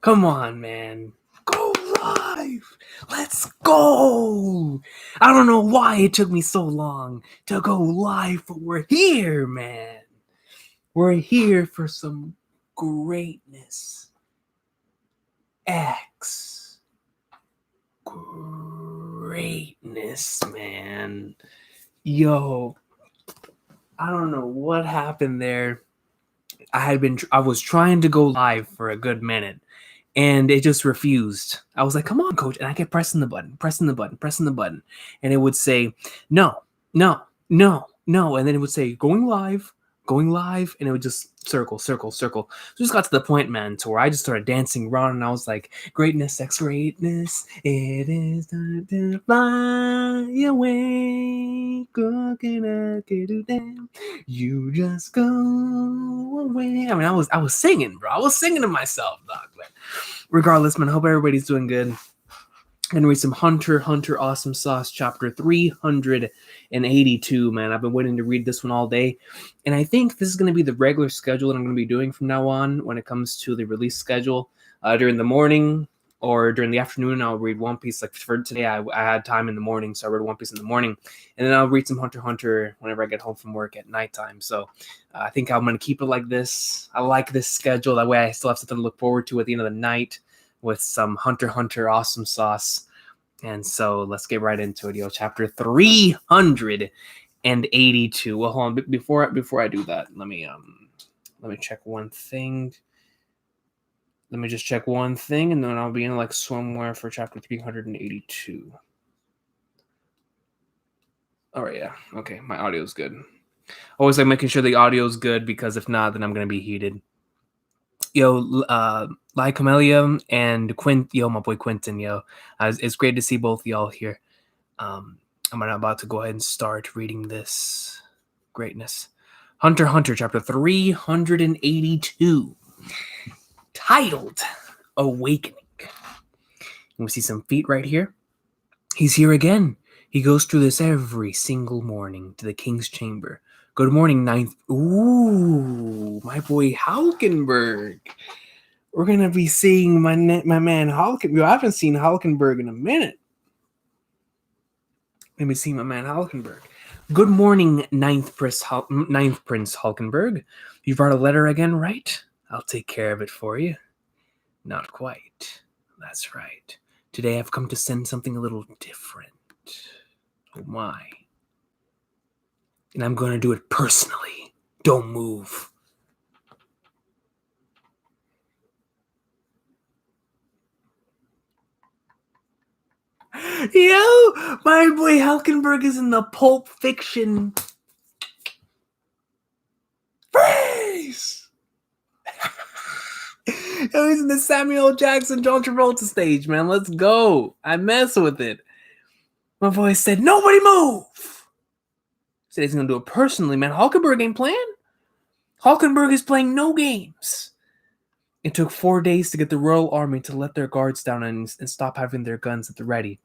Come on, man. Go live. Let's go. I don't know why it took me so long to go live, but we're here, man. We're here for some greatness. X. Greatness, man. Yo, I don't know what happened there. I was trying to go live for a good minute, and it just refused. I was like, come on, coach. And I kept pressing the button, and it would say, no, no, no, no. And then it would say, going live, and it would just circle. So it just got to the point, man, to where I just started dancing around, and I was like, greatness, X greatness, it is time to fly away, cooking at damn. You just go away. I mean, I was singing, bro. I was singing to myself, dog. But regardless, man, I hope everybody's doing good. And read some Hunter Awesome Sauce, chapter 382, man. I've been waiting to read this one all day. And I think this is going to be the regular schedule that I'm going to be doing from now on when it comes to the release schedule. During the morning or during the afternoon, I'll read One Piece. Like for today, I had time in the morning, so I read One Piece in the morning. And then I'll read some Hunter whenever I get home from work at nighttime. So I think I'm going to keep it like this. I like this schedule. That way I still have something to look forward to at the end of the night with some Hunter Awesome Sauce. And so let's get right into it, yo. Chapter 382. Well, hold on. Before I do that, let me check one thing. Let me just check one thing, and then I'll be in like somewhere for chapter 382. All right, yeah. Okay, my audio's good. Always like making sure the audio's good, because if not, then I'm gonna be heated. Yo, Camellia and my boy Quentin, yo. It's great to see both y'all here. I'm about to go ahead and start reading this greatness. Hunter, chapter 382, titled Awakening. And we see some feet right here. He's here again. He goes through this every single morning to the king's chamber. Good morning, ninth. Ooh, my boy Halkenberg. We're going to be seeing my man Halkenberg. I haven't seen Halkenberg in a minute. Let me see my man Halkenberg. Good morning, ninth Prince Halkenberg. You brought a letter again, right? I'll take care of it for you. Not quite. That's right. Today I've come to send something a little different. Oh my. And I'm going to do it personally. Don't move. Yo, my boy Halkenberg is in the Pulp Fiction. Freeze! Yo, he's in the Samuel Jackson, John Travolta stage, man. Let's go. I mess with it. My voice said, nobody move. Said he's going to do it personally, man. Halkenberg ain't playing. Halkenberg is playing no games. It took 4 days to get the royal army to let their guards down and stop having their guns at the ready.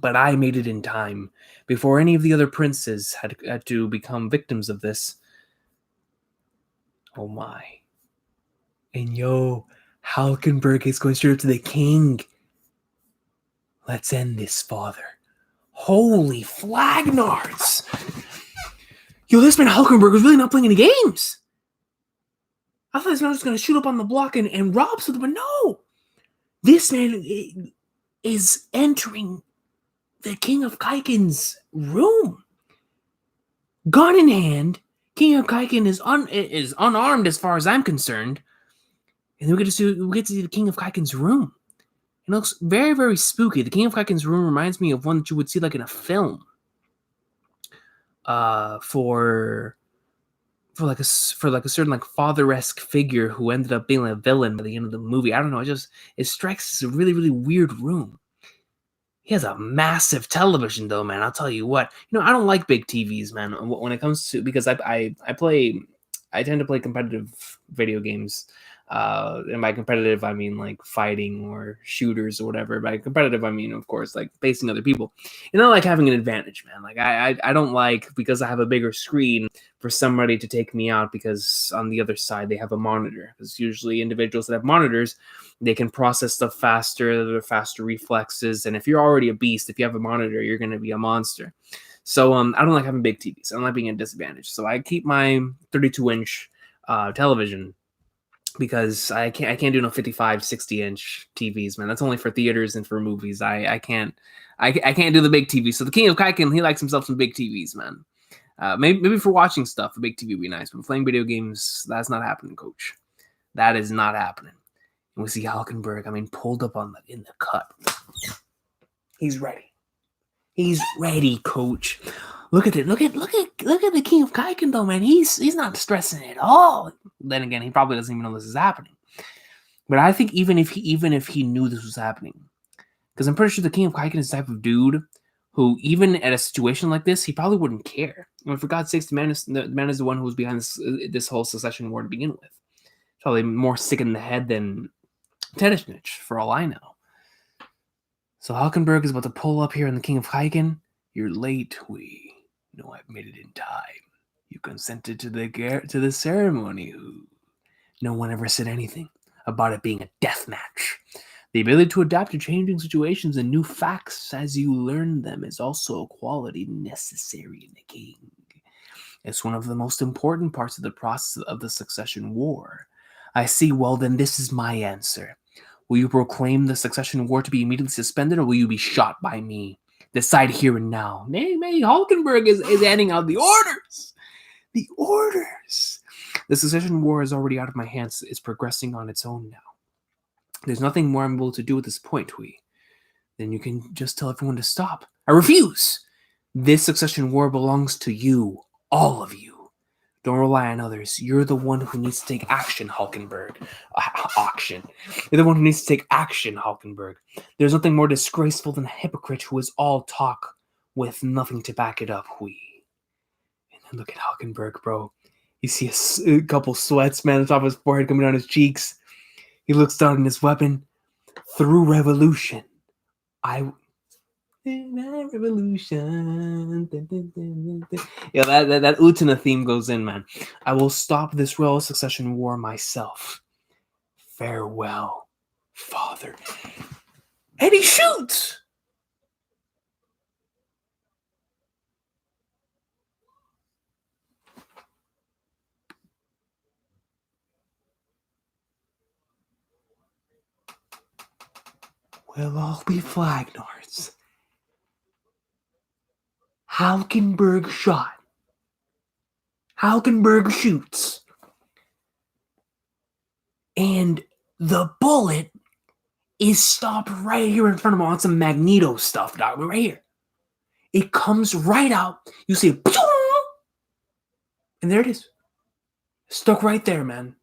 But I made it in time, before any of the other princes had to become victims of this. Oh my. And yo, Halkenberg is going straight up to the king. Let's end this, father. Holy flagnards. Yo, this man Halkenberg was really not playing any games. I thought this man was going to shoot up on the block and rob something, but no. This man is entering the King of Kaiken's room. Gun in hand, King of Kaiken is unarmed as far as I'm concerned. And then we get to see the King of Kaiken's room. It looks very, very spooky. The King of Kaiken's room reminds me of one that you would see like in a film. For a certain like father-esque figure who ended up being a villain by the end of the movie. I don't know. It strikes as a really, really weird room. He has a massive television though, man. I'll tell you what. I don't like big TVs, man. When it comes to, because I tend to play competitive video games. And by competitive, I mean like fighting or shooters or whatever. By competitive, I mean, of course, like facing other people. And I like having an advantage, man. Like I don't like, because I have a bigger screen, for somebody to take me out because on the other side they have a monitor. Because usually individuals that have monitors, they can process stuff faster, they're faster reflexes. And if you're already a beast, if you have a monitor, you're going to be a monster. So I don't like having big TVs. I don't like being at a disadvantage. So I keep my 32-inch television, because I can't do no 55, 60-inch TVs, man. That's only for theaters and for movies. I can't do the big TV. So the King of Kaiken, he likes himself some big TVs, man. Maybe for watching stuff, a big TV would be nice, but playing video games, that's not happening, coach. That is not happening. And we see Hulkenberg, pulled up in the cut. He's ready. He's ready, coach. Look at it. Look at the King of Kaiken, though, man. He's not stressing at all. Then again, he probably doesn't even know this is happening. But I think even if he knew this was happening, because I'm pretty sure the King of Kaiken is the type of dude who, even at a situation like this, he probably wouldn't care. I mean, for God's sakes, the man is the one who was behind this whole succession war to begin with. Probably more sick in the head than Tedesnich, for all I know. So Hulkenberg is about to pull up here in the King of Kaiken. You're late, we know I've made it in time. You consented to the ceremony. No one ever said anything about it being a death match. The ability to adapt to changing situations and new facts as you learn them is also a quality necessary in the king. It's one of the most important parts of the process of the succession war. I see. Well, then this is my answer. Will you proclaim the succession war to be immediately suspended, or will you be shot by me? Decide here and now. Nay, Hulkenberg is handing out the orders. The orders. The succession war is already out of my hands. It's progressing on its own now. There's nothing more I'm able to do at this point, Hui. Then you can just tell everyone to stop. I refuse! This succession war belongs to you. All of you. Don't rely on others. You're the one who needs to take action, Hulkenberg. You're the one who needs to take action, Hulkenberg. There's nothing more disgraceful than a hypocrite who is all talk with nothing to back it up, Hui. And then look at Hulkenberg, bro. You see a couple sweats, man, on top of his forehead coming down his cheeks. He looks down at his weapon. Through revolution, revolution. Yeah, that Utena theme goes in, man. I will stop this royal succession war myself. Farewell, father. And he shoots! We'll all be Flagnards. Hulkenberg shot. Hulkenberg shoots. And the bullet is stopped right here in front of him on some Magneto stuff, dog. Right here. It comes right out. You see, and there it is. Stuck right there, man.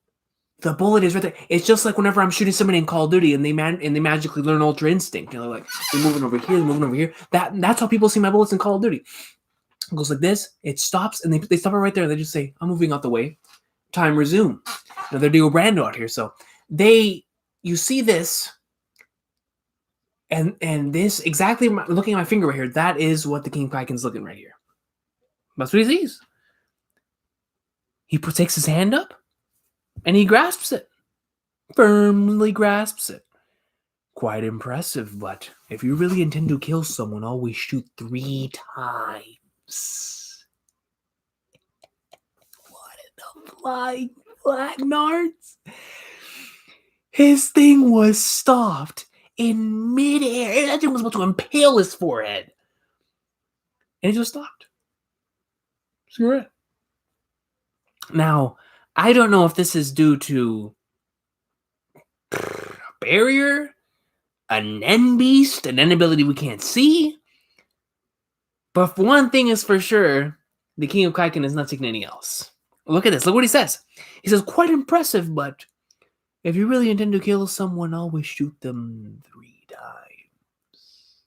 The bullet is right there. It's just like whenever I'm shooting somebody in Call of Duty and they magically learn Ultra Instinct. You know, like they're moving over here, they're moving over here. That's how people see my bullets in Call of Duty. It goes like this. It stops, and they stop it right there. They just say, "I'm moving out the way. Time resume." Now they're Dio Brando out here, so you see this, and this exactly. Looking at my finger right here, that is what the King of Kaiken's looking right here. That's what he sees. He takes his hand up. And he grasps it. Firmly grasps it. Quite impressive, but if you really intend to kill someone, always shoot 3 times. What in the flying Flagnards? His thing was stopped in midair. That thing was about to impale his forehead. And it just stopped. Screw it. Now, I don't know if this is due to a barrier, an Nen beast, an Nen ability we can't see. But one thing is for sure, the King of Kaiken is not taking anything else. Look at this. Look what he says. He says, quite impressive, but if you really intend to kill someone, always shoot them 3 times.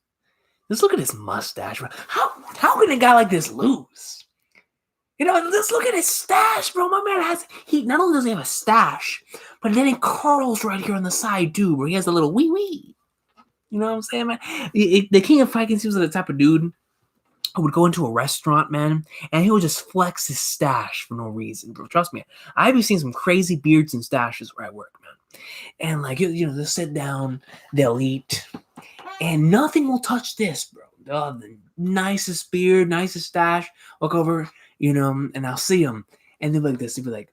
Just look at his mustache. How can a guy like this lose? Let's look at his stash, bro. My man he not only does he have a stash, but then it curls right here on the side, too, where he has a little wee wee. You know what I'm saying, man? The King of Vikings seems like the type of dude who would go into a restaurant, man, and he would just flex his stash for no reason, bro. Trust me. I've been seeing some crazy beards and stashes where I work, man. And, like, they'll sit down, they'll eat, and nothing will touch this, bro. The nicest beard, nicest stash. Look over, and I'll see him. And they'll be like this. They'll be like,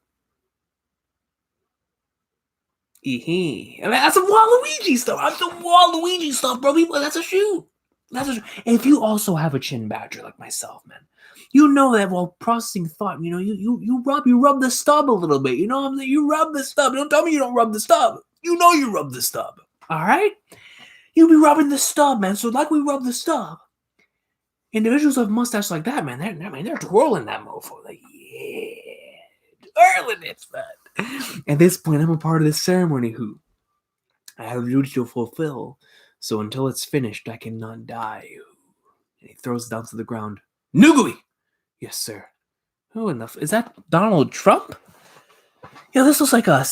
I mean, that's some Waluigi stuff. That's some Waluigi stuff, bro. People, that's a shoe. And if you also have a chin badger like myself, man, you know that while processing thought, you rub the stub a little bit. You know what I'm saying? You rub the stub. Don't tell me you don't rub the stub. You know you rub the stub. All right? You be rubbing the stub, man. So like we rub the stub, individuals with mustache like that, man, they're twirling that mofo. Like, yeah, twirling it, man. At this point, I'm a part of this ceremony. Who I have a duty to fulfill. So until it's finished, I cannot die. And he throws it down to the ground. Nugui! Yes, sir. Who in the is that Donald Trump? This looks like I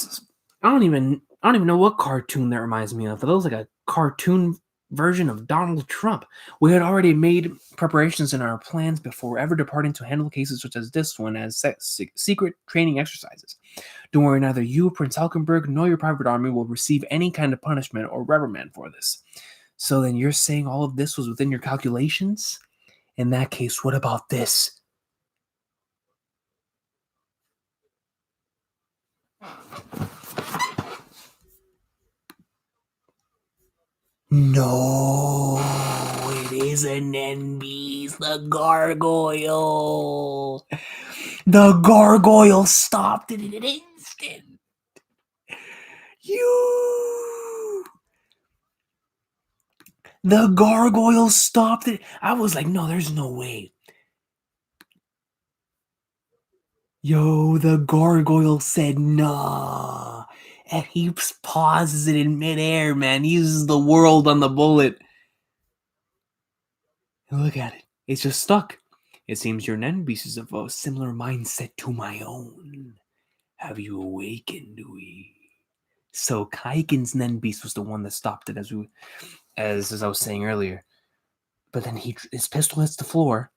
don't even know what cartoon that reminds me of. That looks like a cartoon version of Donald Trump. We had already made preparations in our plans before ever departing to handle cases such as this one as secret training exercises. Don't worry, neither you, Prince Halkenberg, nor your private army will receive any kind of punishment or reprimand for this. So then you're saying all of this was within your calculations? In that case, what about this? No, it is an NB's, the gargoyle. The gargoyle stopped it in an instant. The gargoyle stopped it. I was like, no, there's no way. The gargoyle said, nah. And he pauses it in midair, man. He uses the world on the bullet. Look at it. It's just stuck. It seems your Nenbeast is of a similar mindset to my own. Have you awakened, we? So Kaiken's Nenbeast was the one that stopped it, as I was saying earlier. But then his pistol hits the floor.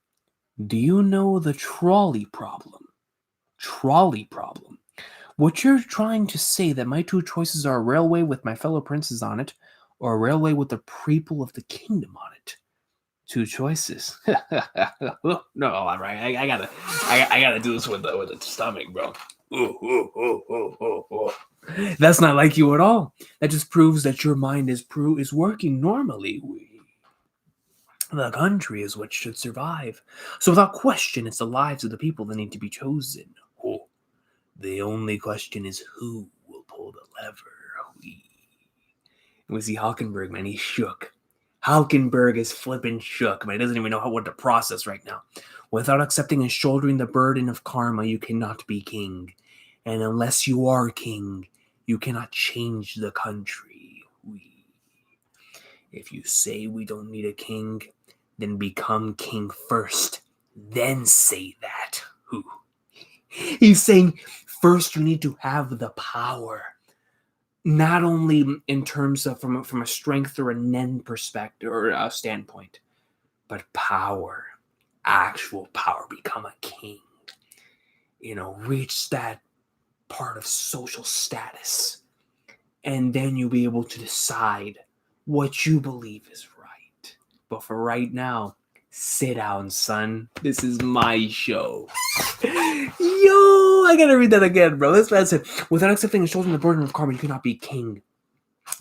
Do you know the trolley problem? What you're trying to say that my two choices are a railway with my fellow princes on it, or a railway with the people of the kingdom on it? Two choices. No, all right. I gotta do this with the stomach, bro. That's not like you at all. That just proves that your mind is working normally. The country is what should survive. So without question, it's the lives of the people that need to be chosen. The only question is who will pull the lever. We see Halkenberg, man. He's shook. Halkenberg is flipping shook, man. He doesn't even know what to process right now. Without accepting and shouldering the burden of karma, you cannot be king. And unless you are king, you cannot change the country. If you say we don't need a king, then become king first. Then say that. He's saying first you need to have the power. Not only in terms of from a strength or a Nen perspective or a standpoint, but power, actual power, become a king. Reach that part of social status, and then you'll be able to decide what you believe is right. But for right now, sit down, son. This is my show. I gotta read that again, bro. This man said, without accepting and shouldering the burden of karma, you cannot be king.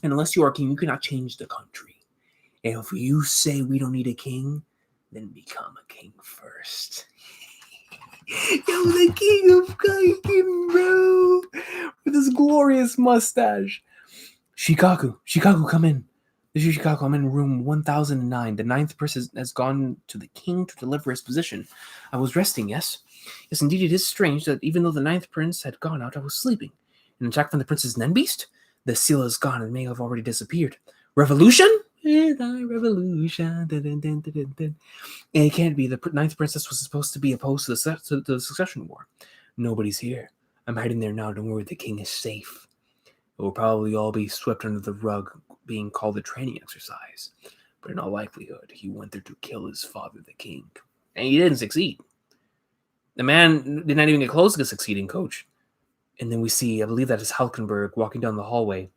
And unless you are king, you cannot change the country. And if you say we don't need a king, then become a king first. The king of Kaiken, bro. With his glorious mustache. Shikaku, come in. This is Shikaku. I'm in room 1009. The ninth person has gone to the king to deliver his position. I was resting, yes? Yes, indeed, it is strange that even though the ninth prince had gone out, I was sleeping. An attack from the prince's Nenbeast? The seal is gone and may have already disappeared. Revolution? Revolution. Dun, dun, dun, dun, dun, dun. And it can't be. The ninth princess was supposed to be opposed to the succession war. Nobody's here. I'm hiding there now. Don't worry, the king is safe. It will probably all be swept under the rug, being called a training exercise. But in all likelihood, he went there to kill his father, the king. And he didn't succeed. The man did not even get close to succeeding, coach. And then we see, I believe that is Halkenberg walking down the hallway.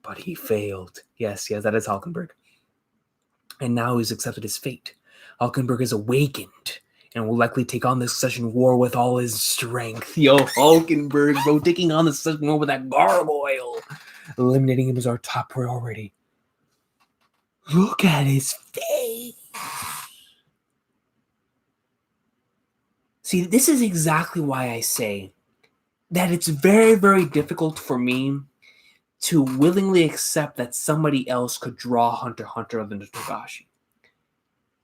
But he failed. Yes, that is Halkenberg. And now he's accepted his fate. Halkenberg is awakened and will likely take on the succession war with all his strength. Yo, Halkenberg, bro, taking on the succession war with that gargoyle. Eliminating him is our top priority. Look at his face. See, this is exactly why I say that it's very, very difficult for me to willingly accept that somebody else could draw Hunter x Hunter other than Togashi.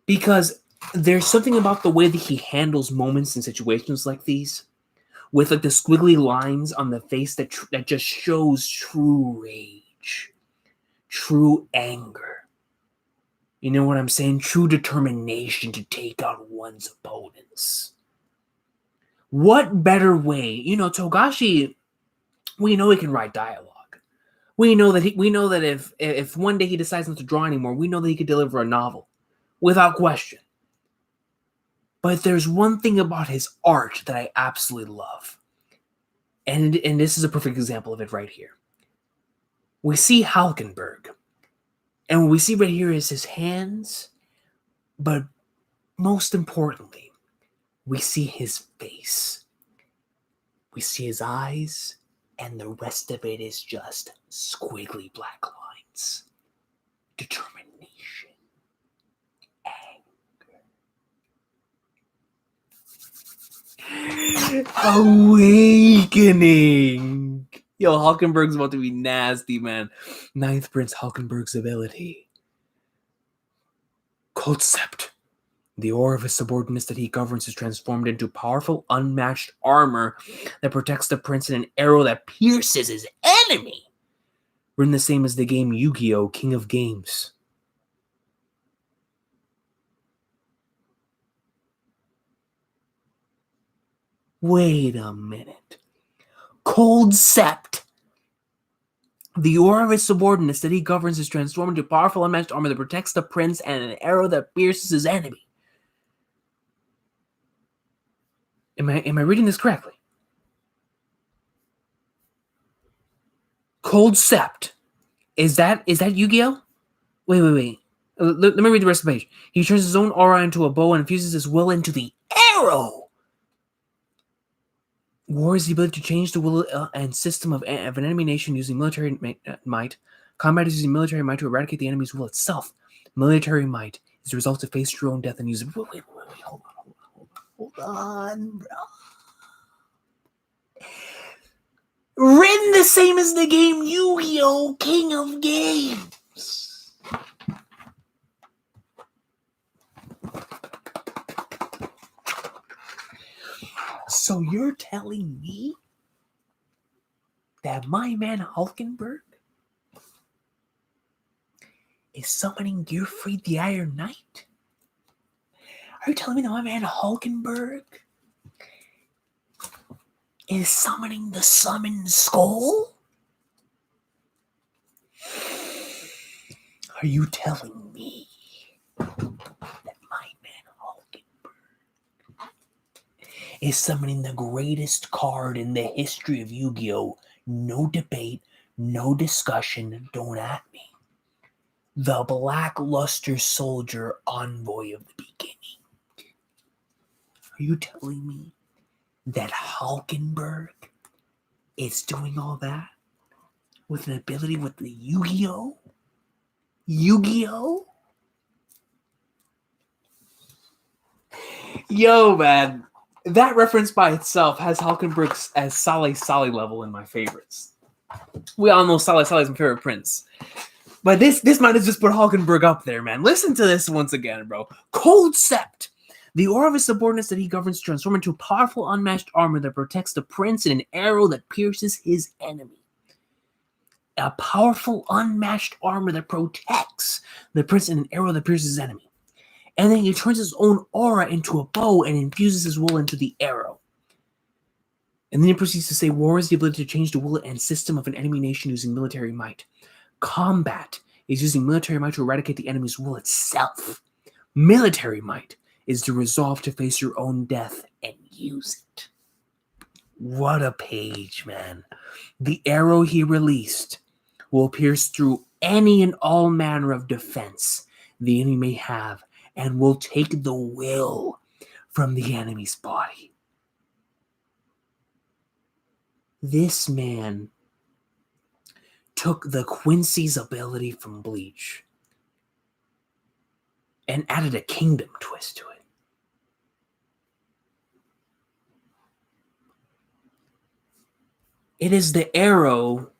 Because there's something about the way that he handles moments and situations like these, with like the squiggly lines on the face that just shows true rage, true anger. You know what I'm saying? True determination to take out one's opponents. What better way? Togashi, we know he can write dialogue. We know that if one day he decides not to draw anymore, we know that he could deliver a novel without question. But there's one thing about his art that I absolutely love. And this is a perfect example of it right here. We see Halkenberg. And what we see right here is his hands. But most importantly, we see his face. We see his eyes. And the rest of it is just squiggly black lines. Determination. Anger. Awakening. Yo, Halkenberg's about to be nasty, man. Ninth Prince Halkenberg's ability. Concept. The aura of his subordinates that he governs is transformed into powerful, unmatched armor that protects the prince and an arrow that pierces his enemy. Written the same as the game Yu-Gi-Oh! King of Games. Wait a minute. Cold Sept. The aura of his subordinates that he governs is transformed into powerful, unmatched armor that protects the prince and an arrow that pierces his enemy. Am I reading this correctly? Cold Sept. Is that Yu-Gi-Oh? Wait. Let me read the rest of the page. He turns his own aura into a bow and infuses his will into the arrow. War is the ability to change the will and system of an enemy nation using military might. Combat is using military might to eradicate the enemy's will itself. Military might is the result to face your own death and use... Wait, hold on, bro. Written the same as the game Yu-Gi-Oh! King of Games. So you're telling me that my man Halkenberg is summoning Gearfried the Iron Knight? Are you telling me that my man Halkenberg is summoning the Summoned Skull? Are you telling me that my man Halkenberg is summoning the greatest card in the history of Yu-Gi-Oh! No debate, no discussion, don't at me. The Blackluster Soldier Envoy of the Beginning. Are you telling me that Halkenberg is doing all that with an ability with the Yu-Gi-Oh? Yu-Gi-Oh? Yo, man. That reference by itself has Halkenberg as Sally level in my favorites. We all know Sally is my favorite prince. But this might have just put Halkenberg up there, man. Listen to this once again, bro. Cold Sept. The aura of his subordinates that he governs transform into powerful, unmatched armor that protects the prince and an arrow that pierces his enemy. a powerful, unmatched armor that protects the prince and an arrow that pierces his enemy. And then he turns his own aura into a bow and infuses his will into the arrow. And then he proceeds to say, war is the ability to change the will and system of an enemy nation using military might. Combat is using military might to eradicate the enemy's will itself. Military might is the resolve to face your own death and use it. What a page, man. The arrow he released will pierce through any and all manner of defense the enemy may have and will take the will from the enemy's body. This man took the Quincy's ability from Bleach and added a kingdom twist to it. It is the arrow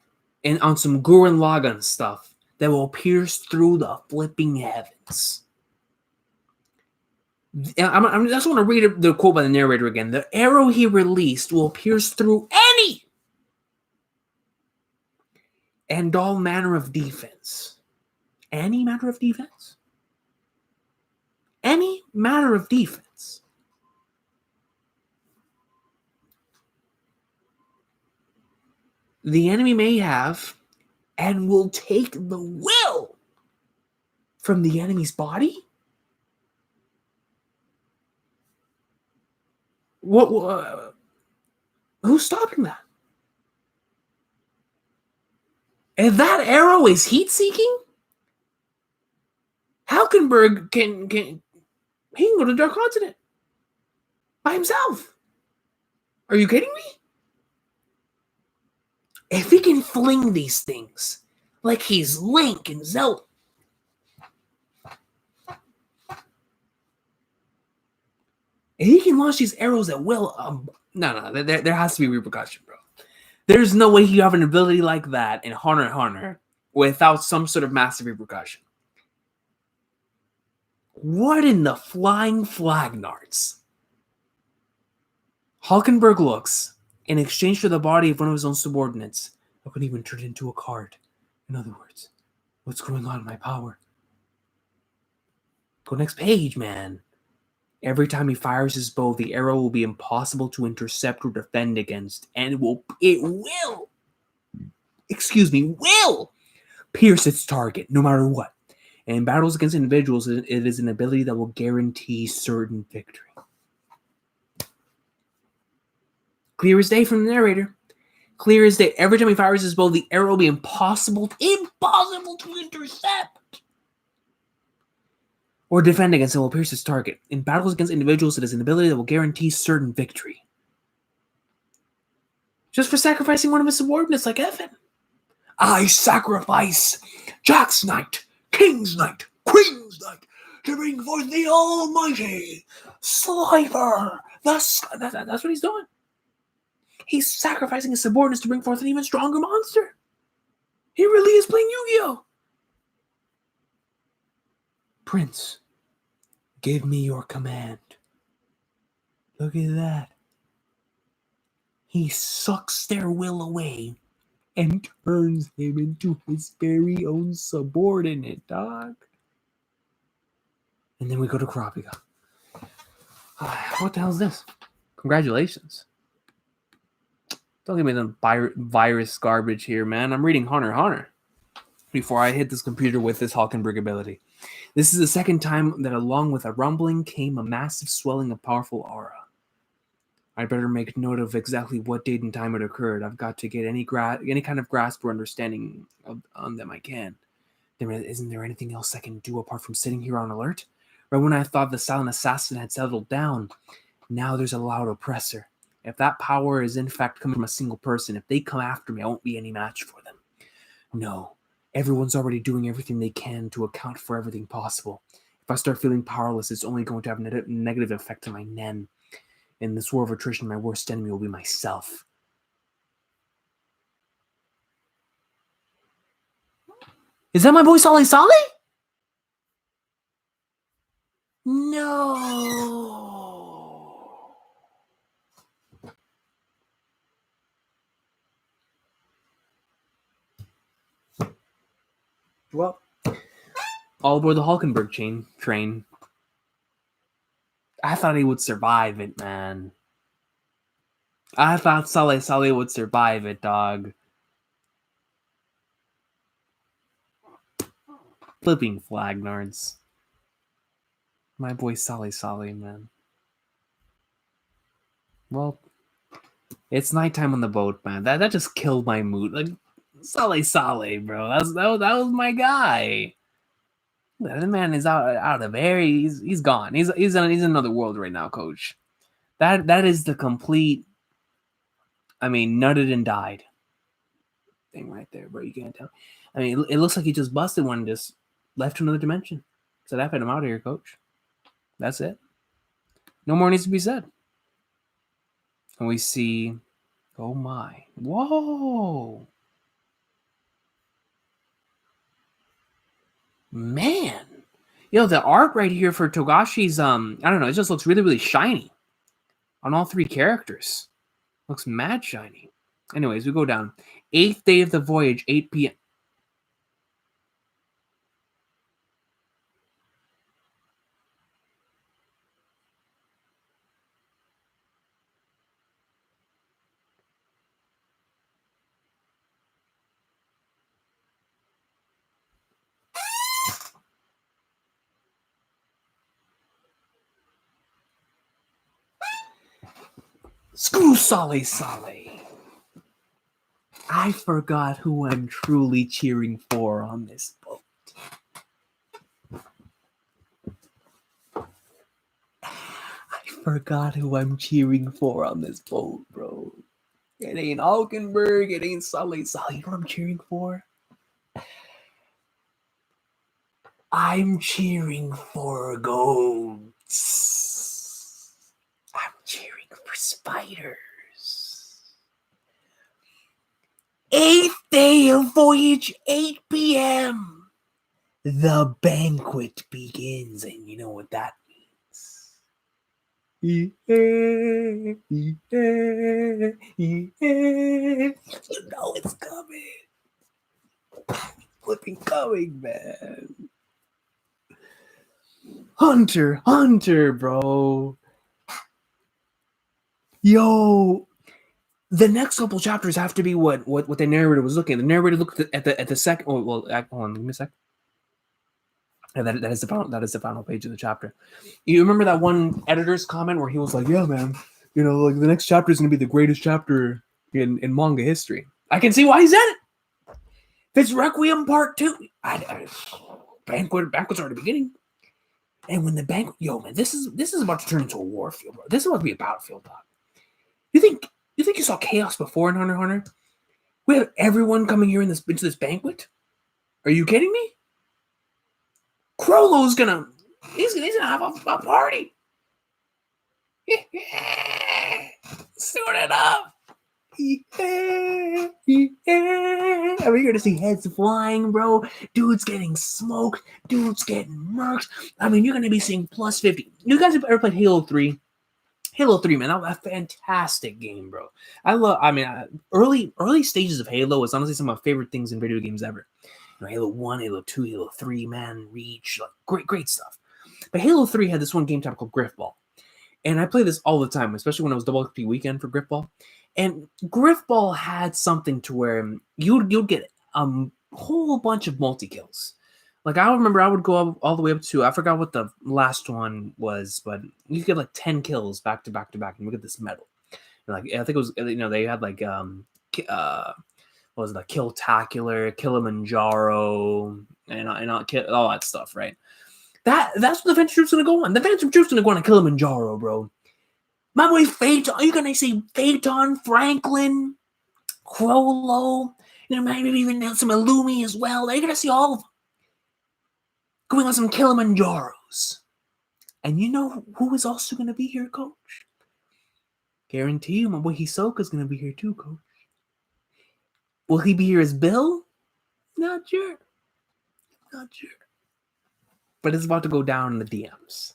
and on some Gurren Lagann stuff that will pierce through the flipping heavens. I just want to read the quote by the narrator again. The arrow he released will pierce through any and all manner of defense. Any manner of defense? Any manner of defense. The enemy may have and will take the will from the enemy's body? Who's stopping that? If that arrow is heat-seeking, Halkenberg can go to the Dark Continent by himself. Are you kidding me? If he can fling these things like he's Link and Zelda, if he can launch these arrows at will, there has to be repercussion, bro. There's no way you have an ability like that in Hunter x Hunter without some sort of massive repercussion. What in the flying flagnards? Halkenberg looks, in exchange for the body of one of his own subordinates, I couldn't even turn it into a card. In other words, what's going on in my power? Go next page, man. Every time he fires his bow, the arrow will be impossible to intercept or defend against, and will pierce its target, no matter what. And in battles against individuals, it is an ability that will guarantee certain victory. Clear as day from the narrator. Clear as day. Every time he fires his bow, the arrow will be impossible to intercept or defend against, and will pierce its target. In battles against individuals, it is an ability that will guarantee certain victory. Just for sacrificing one of his subordinates like Evan. I sacrifice Jack's Knight, King's Knight, Queen's Knight, to bring forth the almighty Slifer. That's what he's doing. He's sacrificing his subordinates to bring forth an even stronger monster. He really is playing Yu-Gi-Oh! Prince, give me your command. Look at that. He sucks their will away and turns him into his very own subordinate, dog. And then we go to Kurapika. What the hell is this? Congratulations. Don't give me the virus garbage here, man. I'm reading Hunter x Hunter before I hit this computer with this Halkenberg ability. This is the second time that along with a rumbling came a massive swelling of powerful aura. I better make note of exactly what date and time it occurred. I've got to get any kind of grasp or understanding on them I can. Isn't there anything else I can do apart from sitting here on alert? Right when I thought the silent assassin had settled down, now there's a loud oppressor. If that power is in fact coming from a single person, if they come after me, I won't be any match for them. No, everyone's already doing everything they can to account for everything possible. If I start feeling powerless, it's only going to have a negative effect on my Nen. In this war of attrition, my worst enemy will be myself. Is that my boy Sally Sally? No. Well, all aboard the Hulkenberg train. I thought he would survive it, man. I thought Sully would survive it, dog. Flipping flag nards. My boy Sully, man. Well, it's nighttime on the boat, man. That just killed my mood. Like Sully, bro. That was my guy. The man is out of air. He's gone. He's in another world right now, coach. That is the complete. I mean, nutted and died thing right there, bro. You can't tell. I mean, it looks like he just busted one and just left to another dimension. So that put him out of here, coach. That's it. No more needs to be said. And we see, oh my, whoa, man. The art right here for Togashi's, I don't know, it just looks really, really shiny on all three characters. Looks mad shiny. Anyways, we go down. 8th day of the voyage, 8 p.m. Screw Sully. I forgot who I'm truly cheering for on this boat. I forgot who I'm cheering for on this boat, bro. It ain't Hulkenberg, it ain't Sully. You know what I'm cheering for? I'm cheering for goats. I'm cheering for spiders. 8th day of voyage, 8 p.m. The banquet begins, and you know what that means. You know it's coming. Flipping coming, man. Hunter, bro. Yo, the next couple chapters have to be what the narrator was looking at. The narrator looked at the second. Oh, well, hold on, give me a sec. And that is the final page of the chapter. You remember that one editor's comment where he was like, "Yeah, man, like the next chapter is gonna be the greatest chapter in manga history." I can see why he said it. It's Requiem Part 2. Banquet's already beginning. And when the banquet, man, this is about to turn into a war field, bro. This is about to be a battlefield, dog. You think you saw chaos before in Hunter x Hunter? We have everyone coming here into this banquet. Are you kidding me? Crollo's gonna have a party. Sort it up. Yeah. Are we going to see heads flying, bro? Dudes getting smoked. Dudes getting murked. I mean, you're going to be seeing plus 50. You guys have ever played Halo 3? Halo 3, man, that was a fantastic game, bro. Early stages of Halo is honestly some of my favorite things in video games ever. Halo 1, Halo 2, Halo 3, man, Reach, great stuff. But Halo 3 had this one game type called Griffball. And I play this all the time, especially when it was Double XP weekend for Griffball. And Griffball had something to where you'd get a whole bunch of multi-kills. Like, I remember I would go all the way up to, I forgot what the last one was, but you get 10 kills back to back to back, and you get this medal. And I think it was, they had what was it, Killtacular, Kilimanjaro, and all that stuff, right? That's what the Phantom Troop's gonna go on. The Phantom Troop's gonna go on a Kilimanjaro, bro. My boy Phaeton, are you gonna see Phaeton, Franklin, Crollo, maybe even some Illumi as well? You're gonna see all of them going on some Kilimanjaros. And you know who is also gonna be here, coach? Guarantee you, my boy Hisoka's gonna be here too, coach. Will he be here as Bill? Not sure. But it's about to go down in the DMs.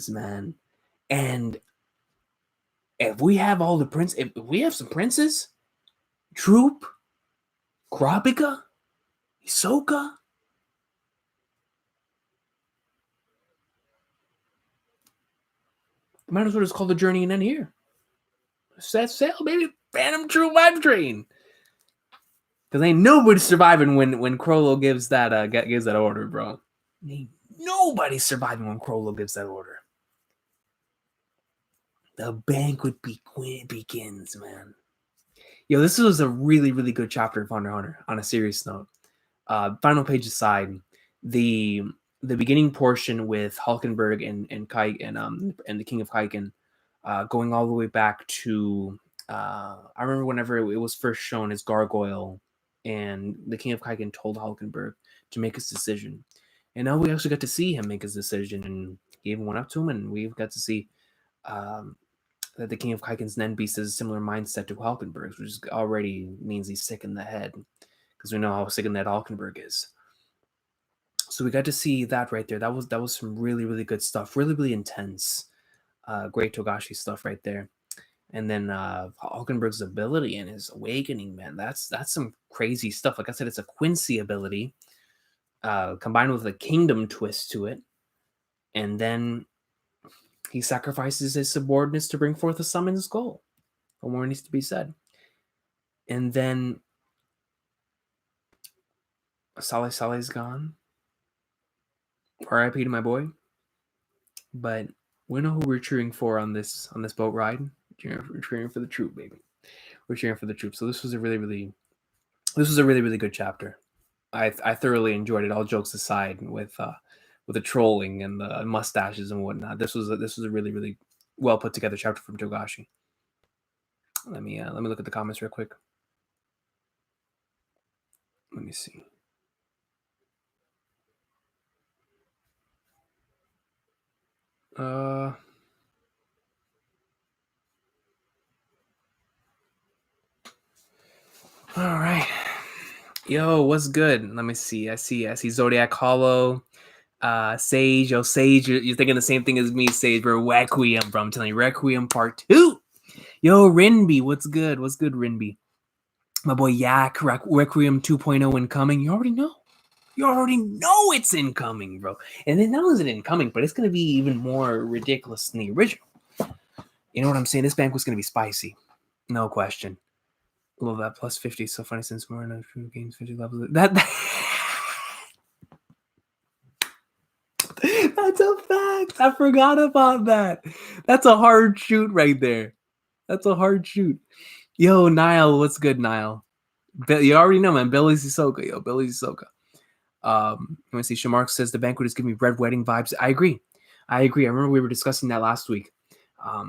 Man. And if we have some princes, Troop, Kurapika, Hisoka? Might as well just call the journey and end here. Set sail, baby. Phantom Troop Vibe Train. Because ain't nobody surviving when Crollo gives that order, bro. Ain't nobody surviving when Crollo gives that order. The banquet begins, man. Yo, this was a really, really good chapter of Hunter x Hunter. On a serious note, final page aside, the beginning portion with Hulkenberg and the King of Kaiken, going all the way back to I remember whenever it was first shown as Gargoyle, and the King of Kaiken told Hulkenberg to make his decision, and now we actually got to see him make his decision, and he even went up to him, and we got to see that the King of Kaiken's Nen Beast has a similar mindset to Hulkenberg's, which already means he's sick in the head, because we know how sick in the head Hulkenberg is. So we got to see that right there. That was some really, really good stuff. Really, really intense. Great Togashi stuff right there. And then Hulkenberg's ability and his awakening, man, that's some crazy stuff. Like I said, it's a Quincy ability combined with a kingdom twist to it. And then he sacrifices his subordinates to bring forth a summoned skull. No more needs to be said. And then Saleh's gone. R.I.P. to my boy. But we know who we're cheering for on this boat ride. We're cheering for the troop, baby. We're cheering for the troop. So this was a really, really good chapter. I thoroughly enjoyed it. All jokes aside, with the trolling and the mustaches and whatnot. This was a really, really well put together chapter from Togashi. Let me look at the comments real quick. Let me see. All right. Yo, what's good? Let me see. I see Zodiac Hollow. Sage, Sage, you're thinking the same thing as me, Sage, bro. Requiem, bro. I'm telling you, Requiem Part 2. Yo, Rinby, what's good? What's good, Rinby? My boy Yak, Requiem 2.0 incoming. You already know. You already know it's incoming, bro. And then not only is it incoming, but it's going to be even more ridiculous than the original. You know what I'm saying? This banquet's going to be spicy. No question. Love that. Plus 50. So funny since more in true games 50 levels. That's a fact. I forgot about that. That's a hard shoot right there. That's a hard shoot. Yo, Niall, what's good, Niall? You already know, man. Billy Hisoka. Yo, Billy Hisoka. Let me see. Shamark says the banquet is giving me red wedding vibes. I agree. I remember we were discussing that last week.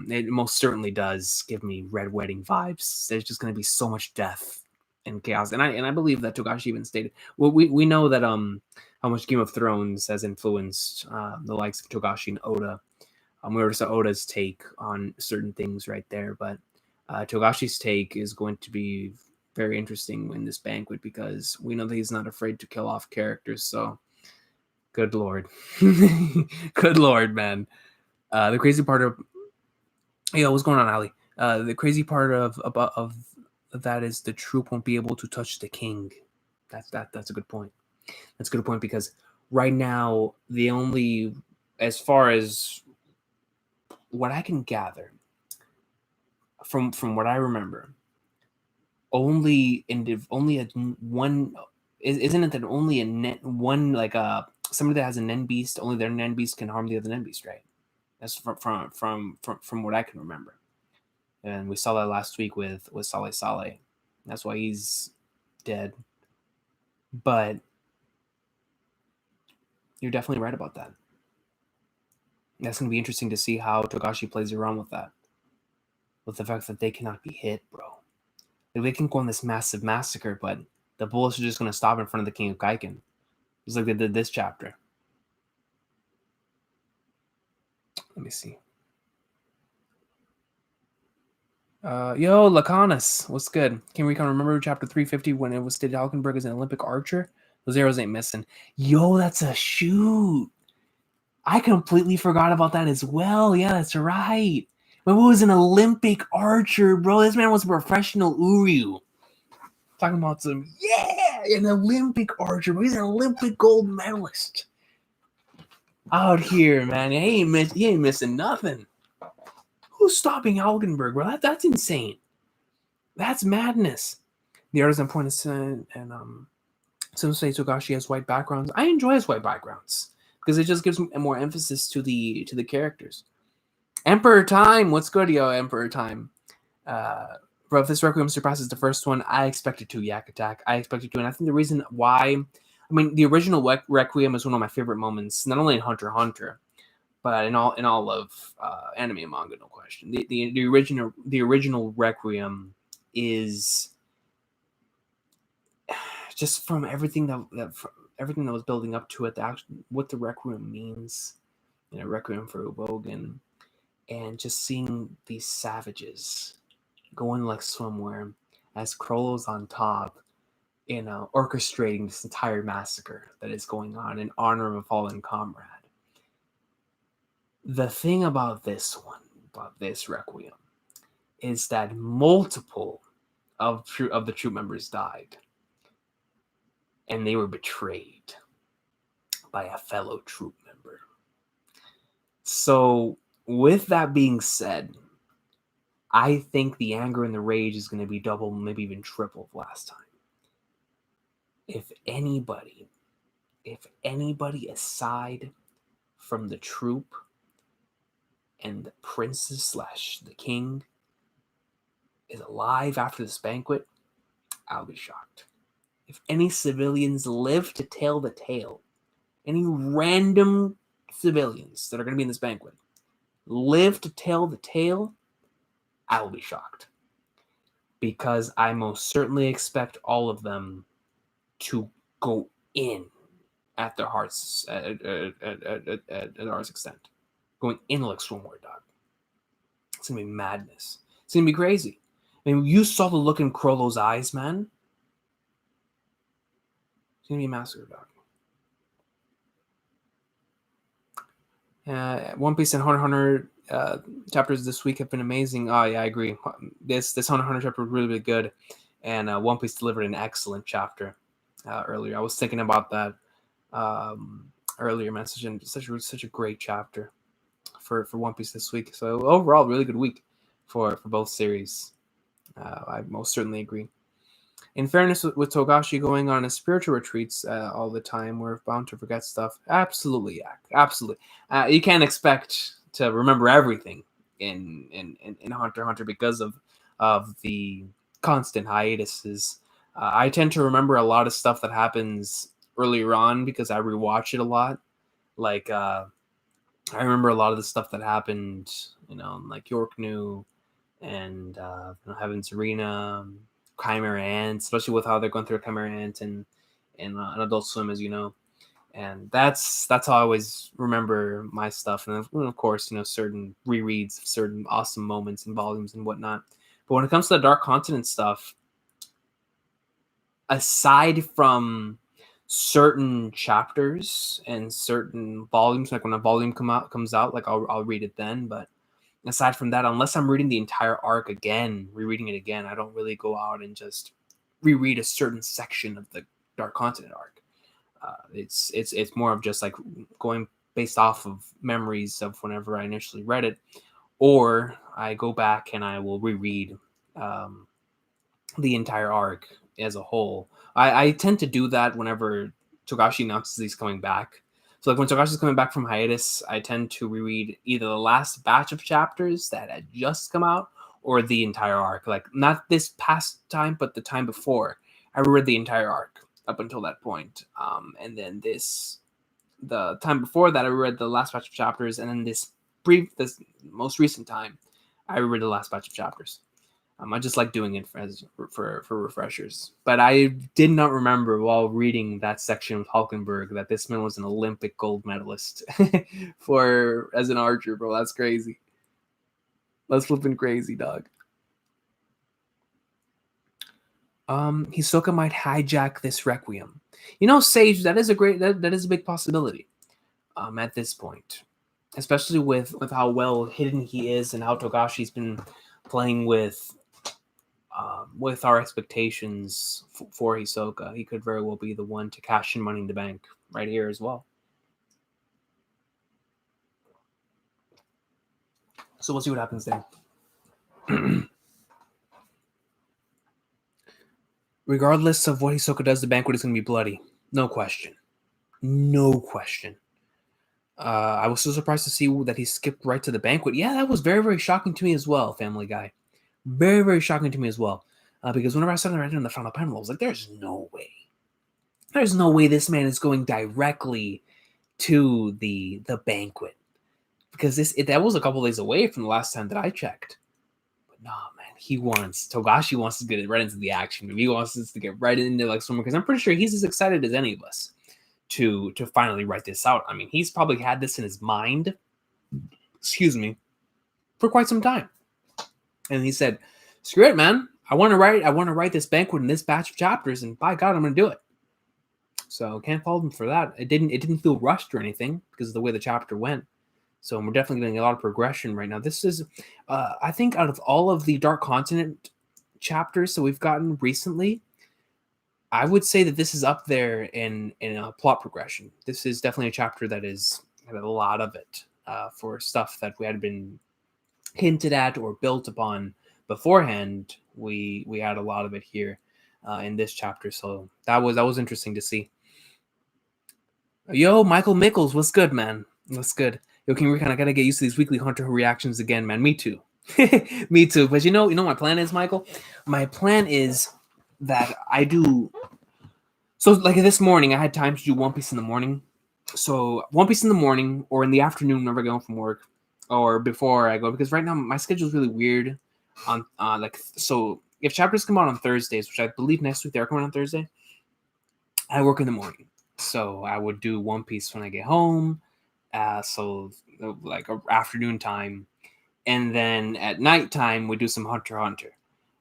It most certainly does give me red wedding vibes. There's just going to be so much death and chaos, and I believe that Togashi even stated. Well, we know that how much Game of Thrones has influenced the likes of Togashi and Oda. We already saw Oda's take on certain things right there, but Togashi's take is going to be very interesting in this banquet, because we know that he's not afraid to kill off characters. So, good lord, good lord, man. The crazy part of what's going on, Ali? The crazy part of that is the troop won't be able to touch the king. That's a good point. That's a good point, because right now the only, as far as what I can gather from what I remember, only one isn't it that only one, like somebody that has a Nen Beast, only their Nen Beast can harm the other Nen Beast, right? That's from what I can remember, and we saw that last week with Saleh. That's why he's dead. But you're definitely right about that. That's gonna be interesting to see how Togashi plays around with that, with the fact that they cannot be hit, bro. They can go on this massive massacre, but the bullets are just going to stop in front of the King of Kaiken, just like they did this chapter. Let me see. Yo, Lacanus, what's good? Can Recon remember chapter 350 when it was stated Hulkenberg is an Olympic archer? Those arrows ain't missing. Yo, that's a shoot. I completely forgot about that as well. Yeah, that's right. But who was an Olympic archer, bro? This man was a professional Uryu. Talking about an Olympic archer. He's an Olympic gold medalist. Out here, man. He ain't missing nothing. Who's stopping Hulkenberg, bro? That's insane. That's madness. The artisan point is and Sensei Togashi has white backgrounds. I enjoy his white backgrounds because it just gives more emphasis to the characters. Emperor Time, what's good, yo? Emperor Time. Bro, if this Requiem surpasses the first one, I expect it to. Yak Attack, I expect it to, and I think the reason why, I mean, the original Requiem is one of my favorite moments, not only in Hunter x Hunter, but in all of anime and manga, no question. The original Requiem is just from everything that was building up to it, what the Requiem means, Requiem for Ubogan, and just seeing these savages going like swimwear as Krollo's on top, orchestrating this entire massacre that is going on in honor of a fallen comrade. The thing about this Requiem, is that multiple of the troop members died, and they were betrayed by a fellow troop member. So, with that being said, I think the anger and the rage is going to be double, maybe even triple of last time. If anybody aside from the troop and the princess / the king is alive after this banquet, I'll be shocked. If any civilians live to tell the tale, any random civilians that are going to be in this banquet live to tell the tale, I will be shocked. Because I most certainly expect all of them to go in at their hearts, at ours extent. Going in like swimwear, dog. It's going to be madness. It's going to be crazy. I mean, you saw the look in Krollo's eyes, man. It's going to be a massacre, dog. One Piece and Hunter x Hunter chapters this week have been amazing. Oh, yeah, I agree. This Hunter x Hunter chapter was really, really good. And One Piece delivered an excellent chapter earlier. I was thinking about that earlier, man. Such a great chapter for One Piece this week. So overall, really good week for both series. I most certainly agree. In fairness, with Togashi going on his spiritual retreats all the time, we're bound to forget stuff. Absolutely, Yak. Absolutely. You can't expect to remember everything in Hunter x Hunter because of the constant hiatuses. I tend to remember a lot of stuff that happens earlier on because I rewatch it a lot. Like, I remember a lot of the stuff that happened, like York New and Heaven's Arena, Chimera Ant, especially with how they're going through Chimera Ant and Adult Swim, as you know. And that's how I always remember my stuff. And of course, certain rereads of certain awesome moments and volumes and whatnot. But when it comes to the Dark Continent stuff, aside from certain chapters and certain volumes, like when a volume comes out, like I'll read it then. But aside from that, unless I'm reading the entire arc again, rereading it again, I don't really go out and just reread a certain section of the Dark Continent arc. It's more of just like going based off of memories of whenever I initially read it, or I go back and I will reread the entire arc as a whole. I tend to do that whenever Togashi announces he's coming back. So like when Togashi's coming back from hiatus, I tend to reread either the last batch of chapters that had just come out or the entire arc. Like not this past time, but the time before. I reread the entire arc up until that point. And then the time before that, I reread the last batch of chapters. And then this most recent time, I reread the last batch of chapters. I just like doing it for refreshers. But I did not remember while reading that section with Hulkenberg that this man was an Olympic gold medalist as an archer, bro. That's crazy. That's flipping crazy, dog. Hisoka might hijack this Requiem. Sage, that is a big possibility. At this point, especially with how well hidden he is and how Togashi's been playing with with our expectations for Hisoka, he could very well be the one to cash in Money in the Bank right here as well. So we'll see what happens there. Regardless of what Hisoka does, the banquet is going to be bloody. No question. No question. I was so surprised to see that he skipped right to the banquet. Yeah, that was very, very shocking to me as well, Family Guy. Very, very shocking to me as well. Because whenever I saw him right in the final panel, I was like, there's no way. There's no way this man is going directly to the banquet. Because that was a couple days away from the last time that I checked. But nah, man, Togashi wants to get right into the action. He wants us to get right into like someone, because I'm pretty sure he's as excited as any of us to finally write this out. I mean, he's probably had this in his mind, for quite some time. And he said, screw it, man. I want to write this banquet in this batch of chapters, and by God, I'm going to do it. So can't fault him for that. It didn't feel rushed or anything because of the way the chapter went. So we're definitely getting a lot of progression right now. This is, I think, out of all of the Dark Continent chapters that we've gotten recently, I would say that this is up there in a plot progression. This is definitely a chapter that is had a lot of it for stuff that we had been hinted at or built upon beforehand. We had a lot of it here in this chapter, so that was interesting to see. Yo, Michael Mickles, what's good, man? What's good? Yo, King, we kind of gotta get used to these weekly Hunter reactions again, man. Me too. Me too. But you know my plan is, Michael? My plan is that I do. So, like this morning, I had time to do One Piece in the morning. So, One Piece in the morning or in the afternoon whenever I go home from work or before I go, because right now my schedule is really weird. So if chapters come out on Thursdays, which I believe next week they're coming on Thursday, I work in the morning. So I would do One Piece when I get home. So like afternoon time, and then at nighttime we do some Hunter x Hunter,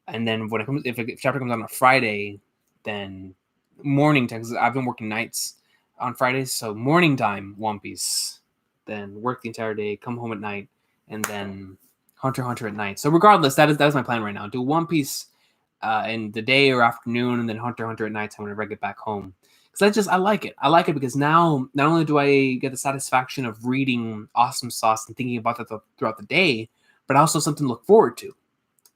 and then when it comes, if a chapter comes on a Friday, then morning time, because I've been working nights on Fridays, so morning time One Piece, then work the entire day, come home at night, and then Hunter x Hunter at night. So regardless, that is my plan right now. Do One Piece in the day or afternoon, and then Hunter x Hunter at night time whenever I get back home. I like it. I like it because now not only do I get the satisfaction of reading Awesome Sauce and thinking about that throughout the day, but also something to look forward to.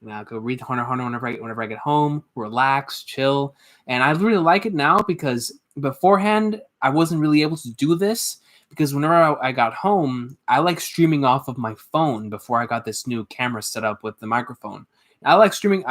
I go read Hunter x Hunter whenever I get home, relax, chill, and I really like it now because beforehand I wasn't really able to do this because whenever I got home, I like streaming off of my phone before I got this new camera set up with the microphone. I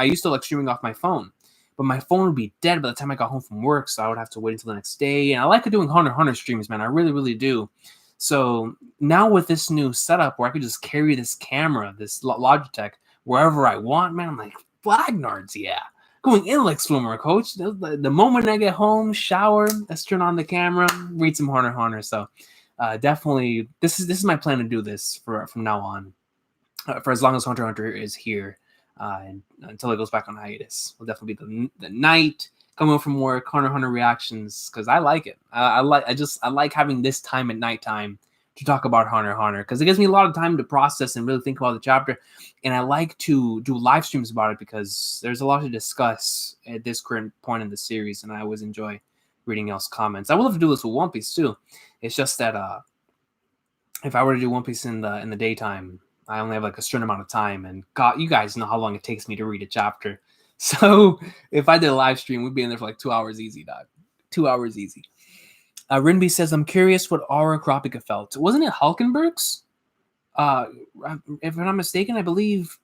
used to like streaming off my phone. But my phone would be dead by the time I got home from work, so I would have to wait until the next day. And I like doing Hunter x Hunter streams, man. I really, really do. So now with this new setup where I could just carry this camera, this Logitech, wherever I want, man, I'm like, Flagnards, yeah. Going in like swimmer, coach. The moment I get home, shower, let's turn on the camera, read some Hunter x Hunter. So definitely, this is my plan to do this from now on, for as long as Hunter x Hunter is here. And until it goes back on hiatus, will definitely be the night, come home from work, Hunter x Hunter reactions, because I like it. I like having this time at nighttime to talk about Hunter x Hunter because it gives me a lot of time to process and really think about the chapter. And I like to do live streams about it because there's a lot to discuss at this current point in the series, and I always enjoy reading y'all's comments. I would love to do this with One Piece too. It's just that if I were to do One Piece in the daytime, I only have like a certain amount of time, and God, you guys know how long it takes me to read a chapter. So if I did a live stream, we'd be in there for like 2 hours easy, dog. 2 hours easy. Rinby says, I'm curious what Aura Kurapika felt. Wasn't it Hulkenberg's? If I'm not mistaken, I believe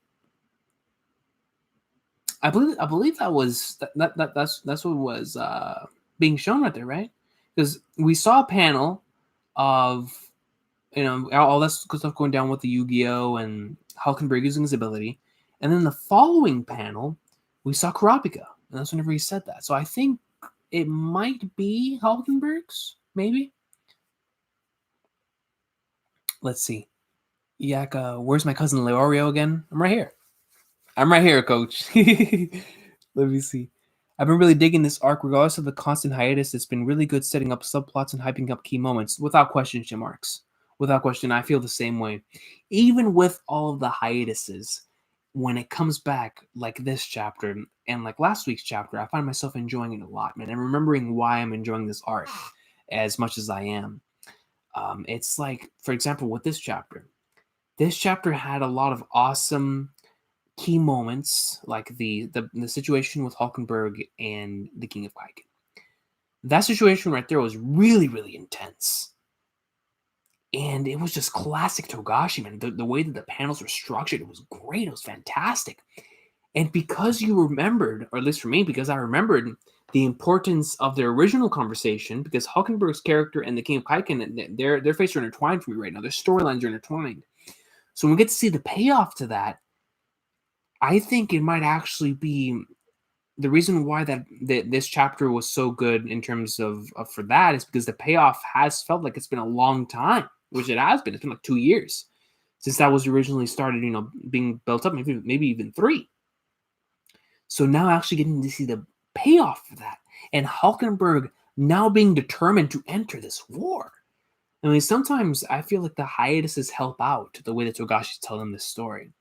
that was that's what was being shown right there, right? Because we saw a panel of all that stuff going down with the Yu-Gi-Oh! And Hulkenberg using his ability. And then the following panel, we saw Kurapika. And that's whenever he said that. So I think it might be Hulkenberg's, maybe. Let's see. Yaka, where's my cousin Leorio again? I'm right here, coach. Let me see. I've been really digging this arc, regardless of the constant hiatus. It's been really good setting up subplots and hyping up key moments. Without question, Jim Marks. Without question, I feel the same way. Even with all of the hiatuses, when it comes back like this chapter and like last week's chapter, I find myself enjoying it a lot, man, and remembering why I'm enjoying this arc as much as I am. It's like, for example, with this chapter had a lot of awesome key moments, like the situation with Hulkenberg and the King of Kaiken. That situation right there was really, really intense. And it was just classic Togashi, man. The way that the panels were structured, it was great. It was fantastic. And because you remembered, or at least for me, because I remembered the importance of their original conversation, because Hulkenberg's character and the King of Kaiken, their fates are intertwined for me right now. Their storylines are intertwined. So when we get to see the payoff to that, I think it might actually be the reason why that this chapter was so good in terms of for that is because the payoff has felt like it's been a long time, which it has been. It's been like 2 years since that was originally started, being built up, maybe even 3. So now actually getting to see the payoff for that, and Hulkenberg now being determined to enter this war. I mean, sometimes I feel like the hiatuses help out the way that Togashi's telling this story,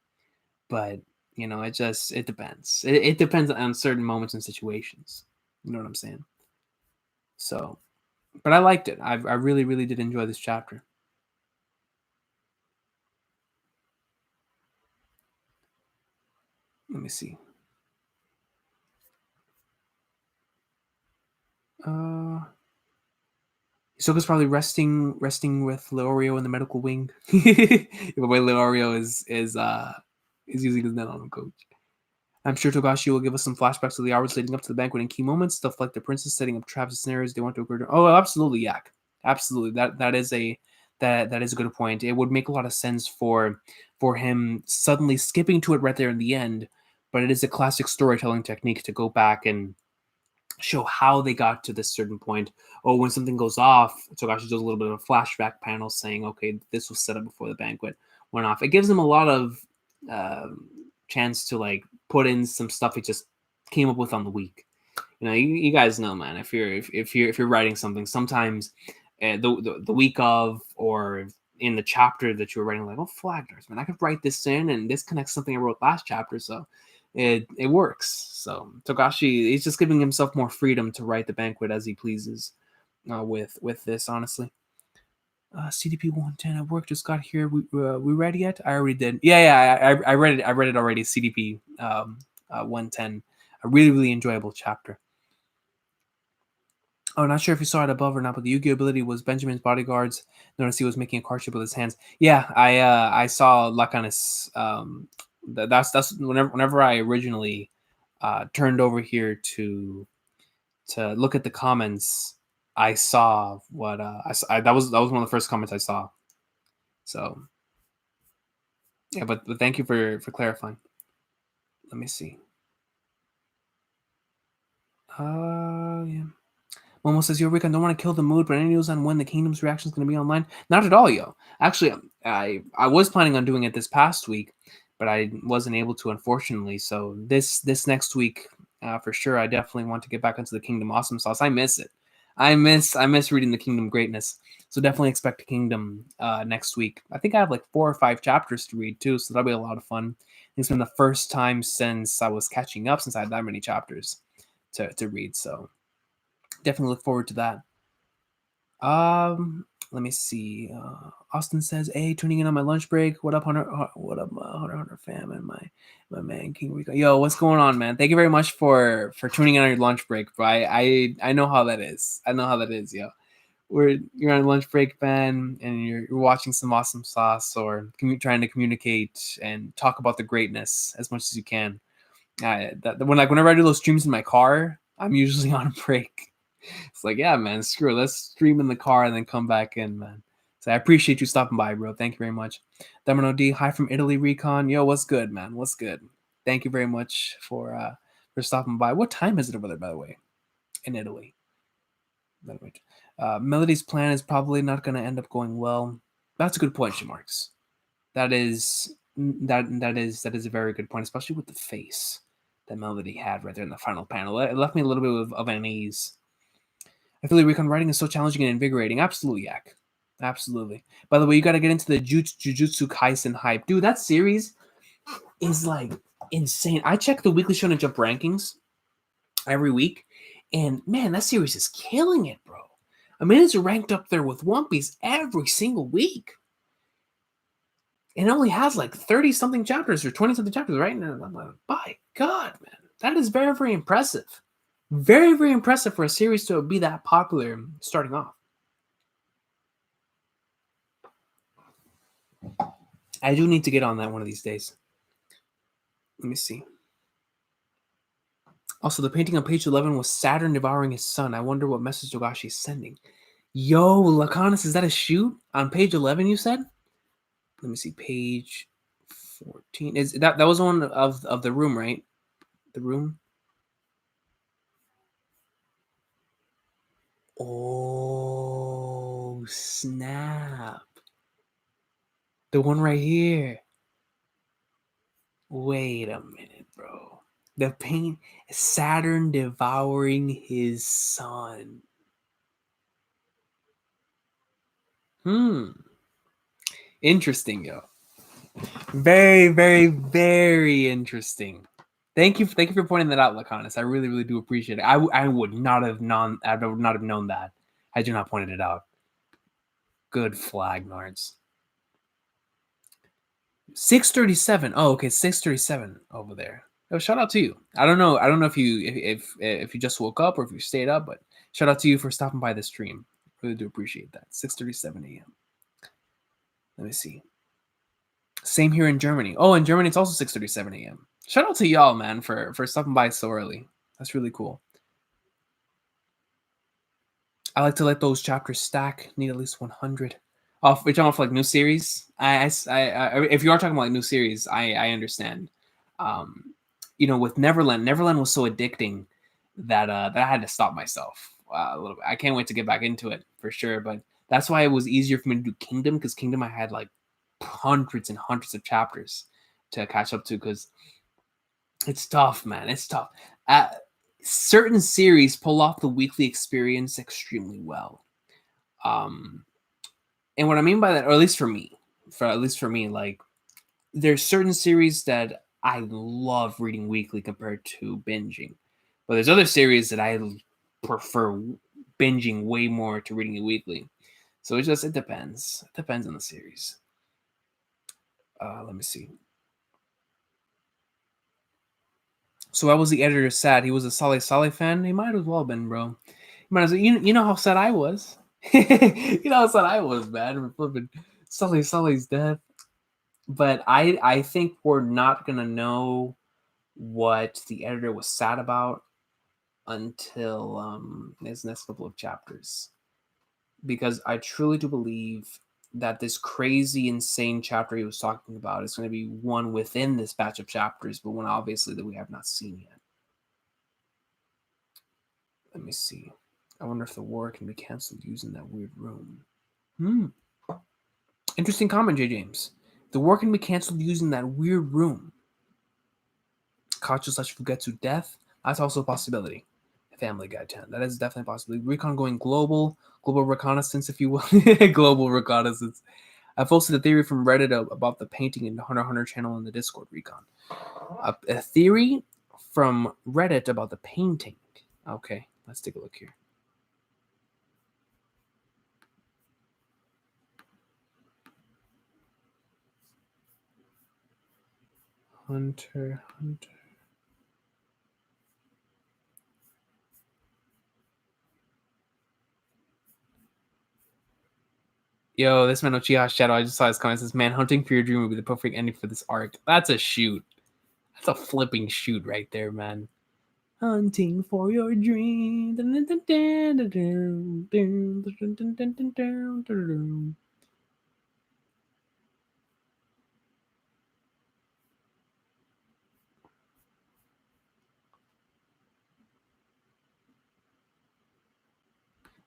but it depends. It depends on certain moments and situations. You know what I'm saying? So, but I liked it. I really, really did enjoy this chapter. Let me see. Hisoka's probably resting with Leorio in the medical wing. The way Leorio is using his net on him, coach. I'm sure Togashi will give us some flashbacks to the hours leading up to the banquet and key moments, stuff like the princess setting up traps and snares they want to occur. Oh, absolutely, Yak. Absolutely. That is a good point. It would make a lot of sense for him suddenly skipping to it right there in the end, but it is a classic storytelling technique to go back and show how they got to this certain point. Oh, when something goes off, Togashi does a little bit of a flashback panel saying, okay, this was set up before the banquet went off. It gives them a lot of chance to like put in some stuff he just came up with on the week. You guys know, man, if you're writing something, sometimes the week of or in the chapter that you were writing, like, oh, flaggers, man, I could write this in and this connects something I wrote last chapter, so it works. So Togashi, he's just giving himself more freedom to write the banquet as he pleases with this, honestly. CDP 110 at work just got here. We read it yet? I already did. Yeah. I read it. I read it already. CDP 110. A really, really enjoyable chapter. Oh, not sure if you saw it above or not, but the Yu-Gi-Oh ability was Benjamin's bodyguards. Noticed he was making a card shape with his hands. Yeah, I saw Lacanis. That's whenever I originally turned over here to look at the comments, I saw what that was one of the first comments I saw. So yeah, but thank you for clarifying. Let me see. Yeah. Momo says, "Yo, Rick, I don't want to kill the mood, but any news on when the Kingdom's reaction is going to be online?" Not at all, yo. Actually, I was planning on doing it this past week, but I wasn't able to, unfortunately. So this next week, for sure, I definitely want to get back into the Kingdom Awesome Sauce. I miss it. I miss reading the Kingdom Greatness. So definitely expect Kingdom next week. I think I have like 4 or 5 chapters to read too, so that'll be a lot of fun. It's been the first time since I was catching up, since I had that many chapters to read. So definitely look forward to that. Let me see. Austin says, "Hey, tuning in on my lunch break. What up, Hunter? What up, Hunter fam and my man King Rico? Yo, what's going on, man? Thank you very much for tuning in on your lunch break, bro. I know how that is. I know how that is, yo. You're on lunch break, Ben, and you're watching some awesome sauce or trying to communicate and talk about the greatness as much as you can. Whenever I do those streams in my car, I'm usually on a break. It's like, yeah, man, screw it. Let's stream in the car and then come back in, man. So I appreciate you stopping by, bro. Thank you very much. Domino D, hi from Italy, Recon. Yo, what's good, man? What's good? Thank you very much for stopping by. What time is it over there, by the way, in Italy? Melody's plan is probably not going to end up going well. That's a good point, Shamarks. That is a very good point, especially with the face that Melody had right there in the final panel. It left me a little bit of unease. I feel like recon writing is so challenging and invigorating. Absolutely, Yak. Absolutely. By the way, you got to get into the Jujutsu Kaisen hype. Dude, that series is like insane. I check the Weekly Shonen Jump rankings every week, and man, that series is killing it, bro. I mean, it's ranked up there with One Piece every single week. It only has like 30 something chapters or 20 something chapters, right? And I'm like, by God, man, that is very, very impressive. Very, very impressive for a series to be that popular starting off. I do need to get on that one of these days. Let me see. Also, the painting on page 11 was Saturn devouring his son. I wonder what message Togashi is sending. Yo, Laconis, is that a shoot on page 11? You said. Let me see, page 14. Is that was one of the room, right? The room. Oh snap! The one right here. Wait a minute, bro. The paint Saturn devouring his son. Interesting, yo. Very, very, very interesting. Thank you for pointing that out, Laconis. I really, really do appreciate it. I would not have known. I would not have known that had you not pointed it out. Good flag, Nards. 637. Oh, okay, 637 over there. Oh, shout out to you. I don't know if you just woke up or if you stayed up, but shout out to you for stopping by the stream. Really do appreciate that. 6:37 a.m. Let me see. Same here in Germany. Oh, in Germany it's also 6:37 a.m. Shout out to y'all, man, for stopping by so early. That's really cool. I like to let those chapters stack. Need at least 100. Off, we're talking off like new series. If you are talking about like new series, I understand. With Neverland was so addicting that I had to stop myself a little bit. I can't wait to get back into it for sure. But that's why it was easier for me to do Kingdom, because Kingdom I had like hundreds and hundreds of chapters to catch up to, because it's tough, man. It's tough. Certain series pull off the weekly experience extremely well. And what I mean by that, or at least for me, like there's certain series that I love reading weekly compared to binging, but there's other series that I prefer binging way more to reading it weekly. So it depends. It depends on the series. Let me see. So why was the editor sad? He was a Saleh Saleh fan. He might as well have been, bro. You know how sad I was. You know how sad I was, man. We're flipping Saleh's death. But I think we're not gonna know what the editor was sad about until his next couple of chapters, because I truly do believe that this crazy, insane chapter he was talking about is going to be one within this batch of chapters, but one obviously that we have not seen yet. Let me see. I wonder if the war can be canceled using that weird room. Interesting comment, J. James. The war can be canceled using that weird room. Kacho/Fugetsu death. That's also a possibility. Family Guy 10. That is definitely a possibility. Recon going global reconnaissance, if you will. Global reconnaissance. I posted a theory from Reddit about the painting in the Hunter x Hunter channel in the Discord, Recon. A theory from Reddit about the painting. Okay, let's take a look here. Hunter. Yo, this man Uchiha Shadow, I just saw his comment. Says, man, hunting for your dream would be the perfect ending for this arc. That's a shoot. That's a flipping shoot right there, man. Hunting for your dream.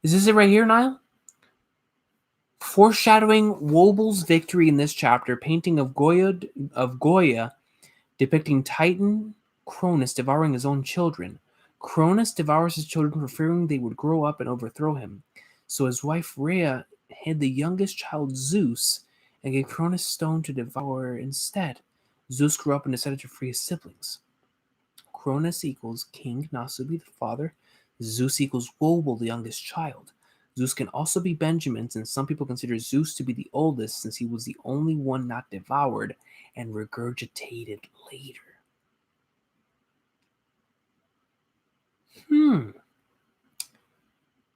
Is this it right here, Niall? Foreshadowing Woble's victory in this chapter, painting of Goya depicting Titan Cronus devouring his own children. Cronus devours his children, fearing they would grow up and overthrow him. So his wife Rhea hid the youngest child Zeus and gave Cronus stone to devour instead. Zeus grew up and decided to free his siblings. Cronus equals King Nasubi, the father. Zeus equals Woebul, the youngest child. Zeus can also be Benjamin, since some people consider Zeus to be the oldest, since he was the only one not devoured and regurgitated later.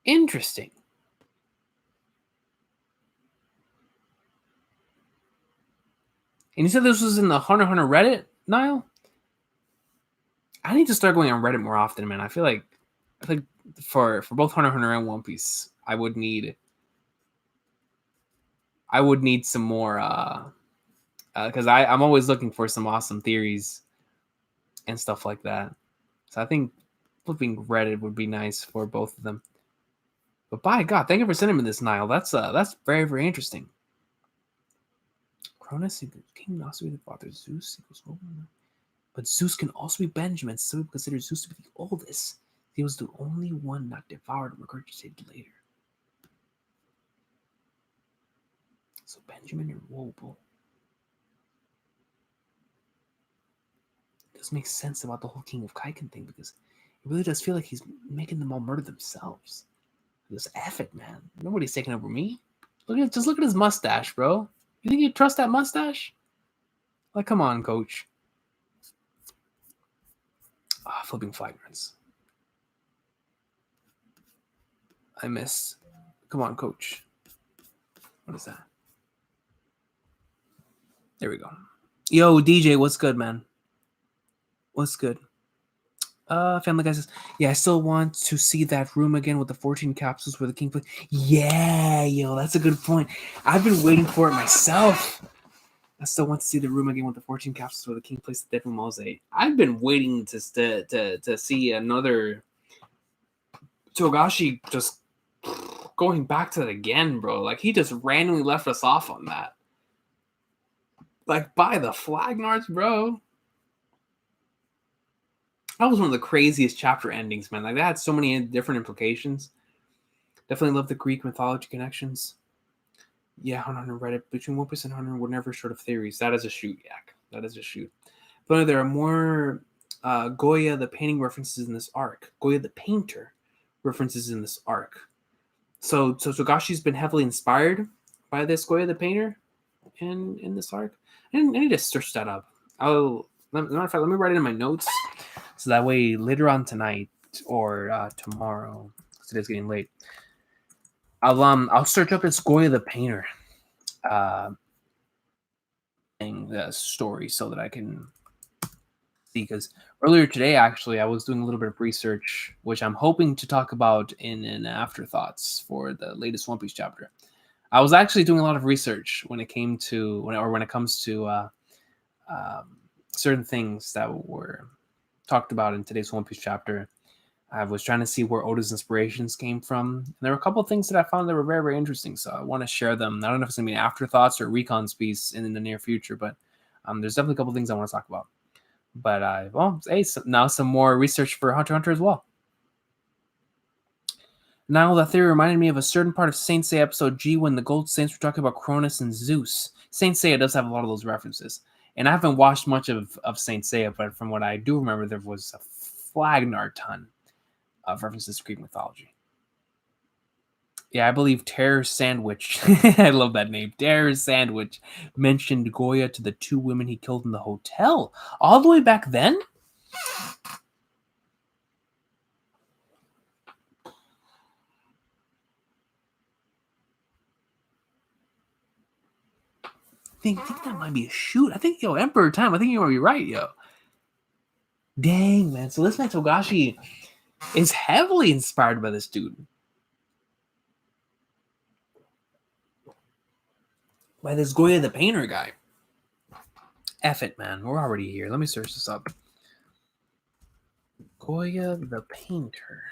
Interesting. And you said this was in the Hunter x Hunter Reddit, Niall? I need to start going on Reddit more often, man. I feel like for both Hunter x Hunter and One Piece, I would need some more because I'm always looking for some awesome theories and stuff like that. So I think flipping Reddit would be nice for both of them. But by God, thank you for sending me this, Niall. That's very, very interesting. Cronus equals King Nasubi, the father. Zeus equals Woebul. But Zeus can also be Benjamin, so we consider Zeus to be the oldest. He was the only one not devoured and regurgitated later. So Benjamin and Woebul. It does make sense about the whole King of Kaiken thing, because it really does feel like he's making them all murder themselves. This F it, man. Nobody's taking over me. Just look at his mustache, bro. You think you trust that mustache? Like, come on, coach. Flipping flagrants. I missed. Come on, coach. What is that? There we go. Yo, DJ, what's good, man? What's good? Family Guy says, yeah, I still want to see that room again with the 14 capsules where the king plays. Yeah, yo, that's a good point. I've been waiting for it myself. I still want to see the room again with the 14 capsules where the king plays the Deadpool Mosaic. I've been waiting to see another Togashi just going back to it again, bro. Like, he just randomly left us off on that. Like, by the Flagnards, bro. That was one of the craziest chapter endings, man. Like, that had so many different implications. Definitely love the Greek mythology connections. Yeah, Hunter Reddit. Between One Piece and Hunter, we're never short of theories. That is a shoot, Yak. That is a shoot. But there are more Goya the painting references in this arc. Goya the painter references in this arc. So Togashi's been heavily inspired by this Goya the painter in this arc. I need to search that up. Matter of fact, let me write it in my notes, so that way later on tonight or tomorrow, because it is getting late, I'll search up this Goya the painter the story so that I can see. Because earlier today, actually, I was doing a little bit of research, which I'm hoping to talk about in an afterthoughts for the latest One Piece chapter. I was actually doing a lot of research when it comes to certain things that were talked about in today's One Piece chapter. I was trying to see where Oda's inspirations came from. And there were a couple of things that I found that were very, very interesting. So I want to share them. I don't know if it's going to be an afterthoughts or recon's piece in the near future, but there's definitely a couple of things I want to talk about. But now some more research for Hunter x Hunter as well. Now that theory reminded me of a certain part of Saint Seiya episode G when the Gold Saints were talking about Cronus and Zeus. Saint Seiya does have a lot of those references. And I haven't watched much of Saint Seiya, but from what I do remember, there was a Flagnar ton of references to Greek mythology. Yeah, I believe Terror Sandwich, I love that name, Terror Sandwich, mentioned Goya to the two women he killed in the hotel. All the way back then? I think that might be a shoot. I think, Emperor Time, I think you might be right, yo. Dang, man. So this man Togashi is heavily inspired by this dude. By this Goya the painter guy. F it, man. We're already here. Let me search this up. Goya the painter.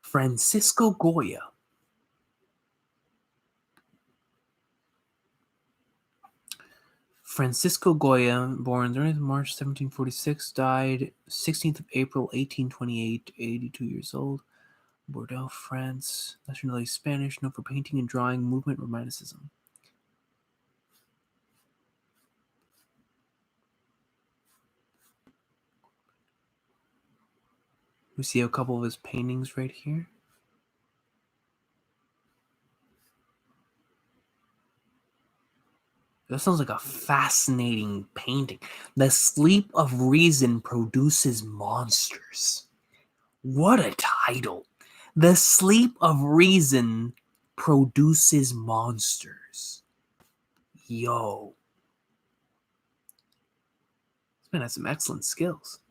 Francisco Goya. Francisco Goya, born 30th March 1746, died 16th of April 1828, 82 years old. Bordeaux, France. Nationality Spanish, known for painting and drawing, movement Romanticism. We see a couple of his paintings right here. That sounds like a fascinating painting. The sleep of reason produces monsters. What a title. The sleep of reason produces monsters. Yo. This man has some excellent skills.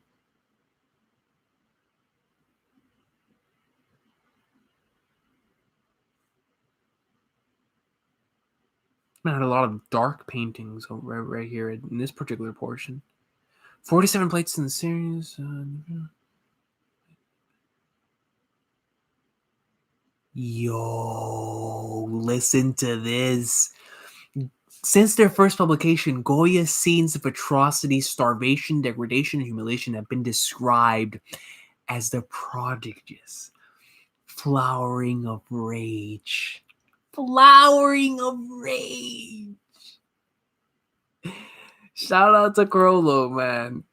I had a lot of dark paintings right here in this particular portion. 47 plates in the series. Yo, listen to this. Since their first publication, Goya's scenes of atrocity, starvation, degradation, and humiliation have been described as the prodigious flowering of rage. Flowering of rage. Shout out to Crollo, man.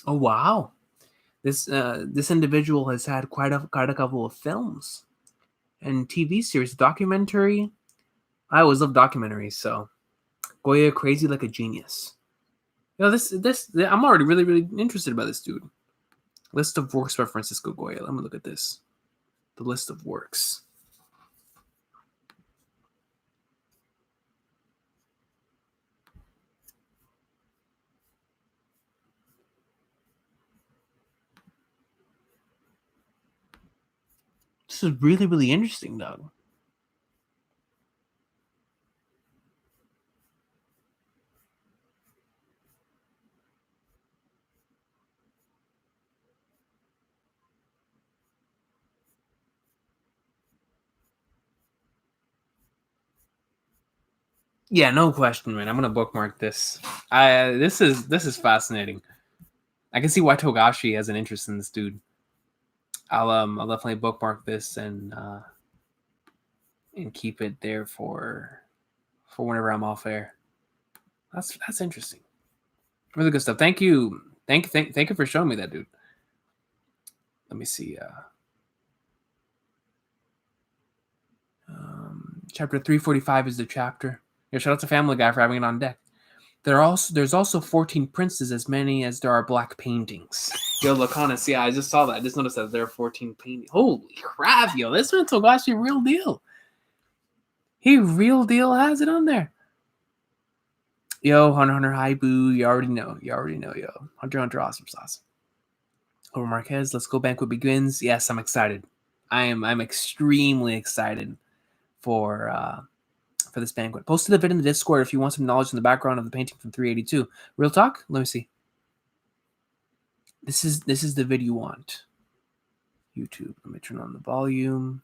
Oh wow, this individual has had quite a couple of films and TV series, documentary. I always love documentaries, so Goya crazy like a genius. You know, this I'm already really interested by this dude. List of works by Francisco Goya. Let me look at this. The list of works. This is really interesting, though. Yeah, no question, man. I'm gonna bookmark this. This is fascinating. I can see why Togashi has an interest in this dude. I'll definitely bookmark this and keep it there for whenever I'm off air. That's interesting. Really good stuff. Thank you. Thank you for showing me that, dude. Let me see. Chapter 345 is the chapter. Yeah, shout out to Family Guy for having it on deck. There's also 14 princes, as many as there are black paintings. Yo, Laconis, yeah, I just saw that. I just noticed that there are 14 paintings. Holy crap, yo, this man Togashi real deal. He real deal has it on there. Yo, Hunter Hi Boo, you already know, yo. Hunter awesome sauce. Over Marquez, Let's Go Banquet begins. Yes, I'm excited. I'm extremely excited for this banquet. Posted a bit in the Discord if you want some knowledge in the background of the painting from 382. Real talk? Let me see. This is the vid you want. YouTube. Let me turn on the volume.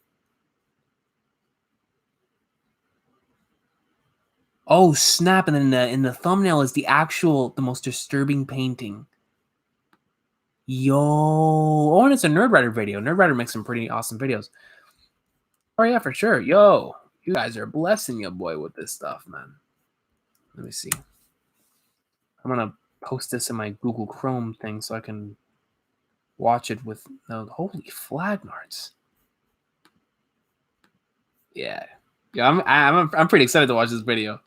Oh snap! And then in the thumbnail is the most disturbing painting. Yo, oh, and it's a Nerdwriter video. Nerdwriter makes some pretty awesome videos. Oh yeah, for sure. Yo, you guys are blessing your boy with this stuff, man. Let me see. I'm gonna post this in my Google Chrome thing so I can watch it with holy flagnards. Yeah, I'm pretty excited to watch this video.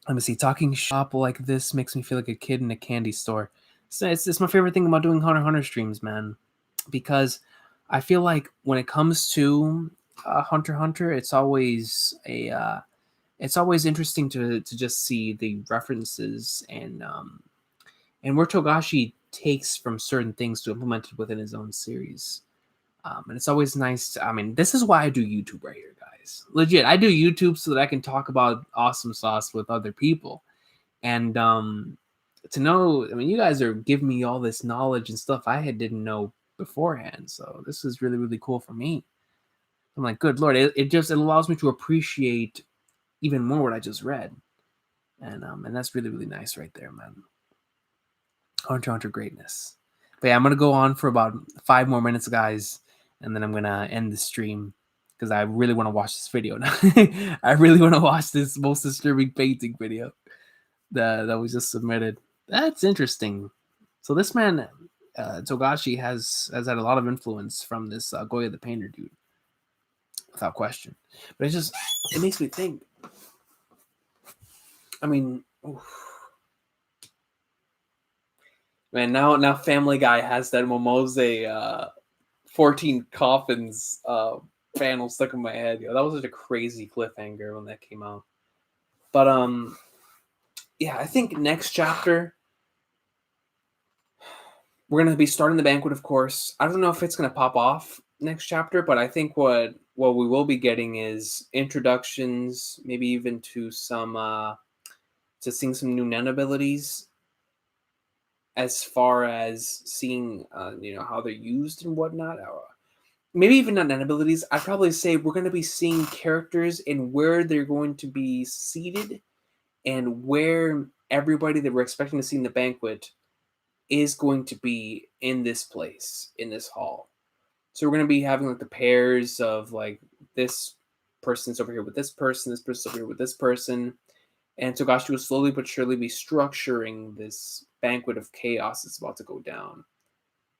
Let me see. Talking shop like this makes me feel like a kid in a candy store. So it's my favorite thing about doing Hunter streams, man, because I feel like when it comes to Hunter, it's always it's always interesting to just see the references and where Togashi takes from certain things to implement it within his own series. And it's always nice to, I mean, this is why I do YouTube right here, guys. Legit, I do YouTube so that I can talk about awesome sauce with other people. And to know, I mean, you guys are giving me all this knowledge and stuff didn't know beforehand. So this is really cool for me. I'm like, good Lord, it allows me to appreciate even more what I just read. And that's really nice right there, man. Hunter greatness. But yeah, I'm gonna go on for about 5 more minutes, guys, and then I'm gonna end the stream because I really want to watch this video now. I really want to watch this most disturbing painting video that was just submitted. That's interesting. So this man, Togashi, has had a lot of influence from this Goya the Painter dude, without question. But it makes me think. I mean, man, now Family Guy has that Momose 14 coffins panel stuck in my head. Yo, that was such a crazy cliffhanger when that came out. But yeah, I think next chapter we're gonna be starting the banquet, of course. I don't know if it's gonna pop off next chapter, but I think what we will be getting is introductions, maybe even to some to seeing some new Nen abilities, as far as seeing how they're used and whatnot. Maybe even not Nen abilities. I'd probably say we're going to be seeing characters and where they're going to be seated, and where everybody that we're expecting to see in the banquet is going to be in this place, in this hall. So we're going to be having like the pairs of like this person's over here with this person's over here with this person. And Togashi will slowly but surely be structuring this banquet of chaos that's about to go down.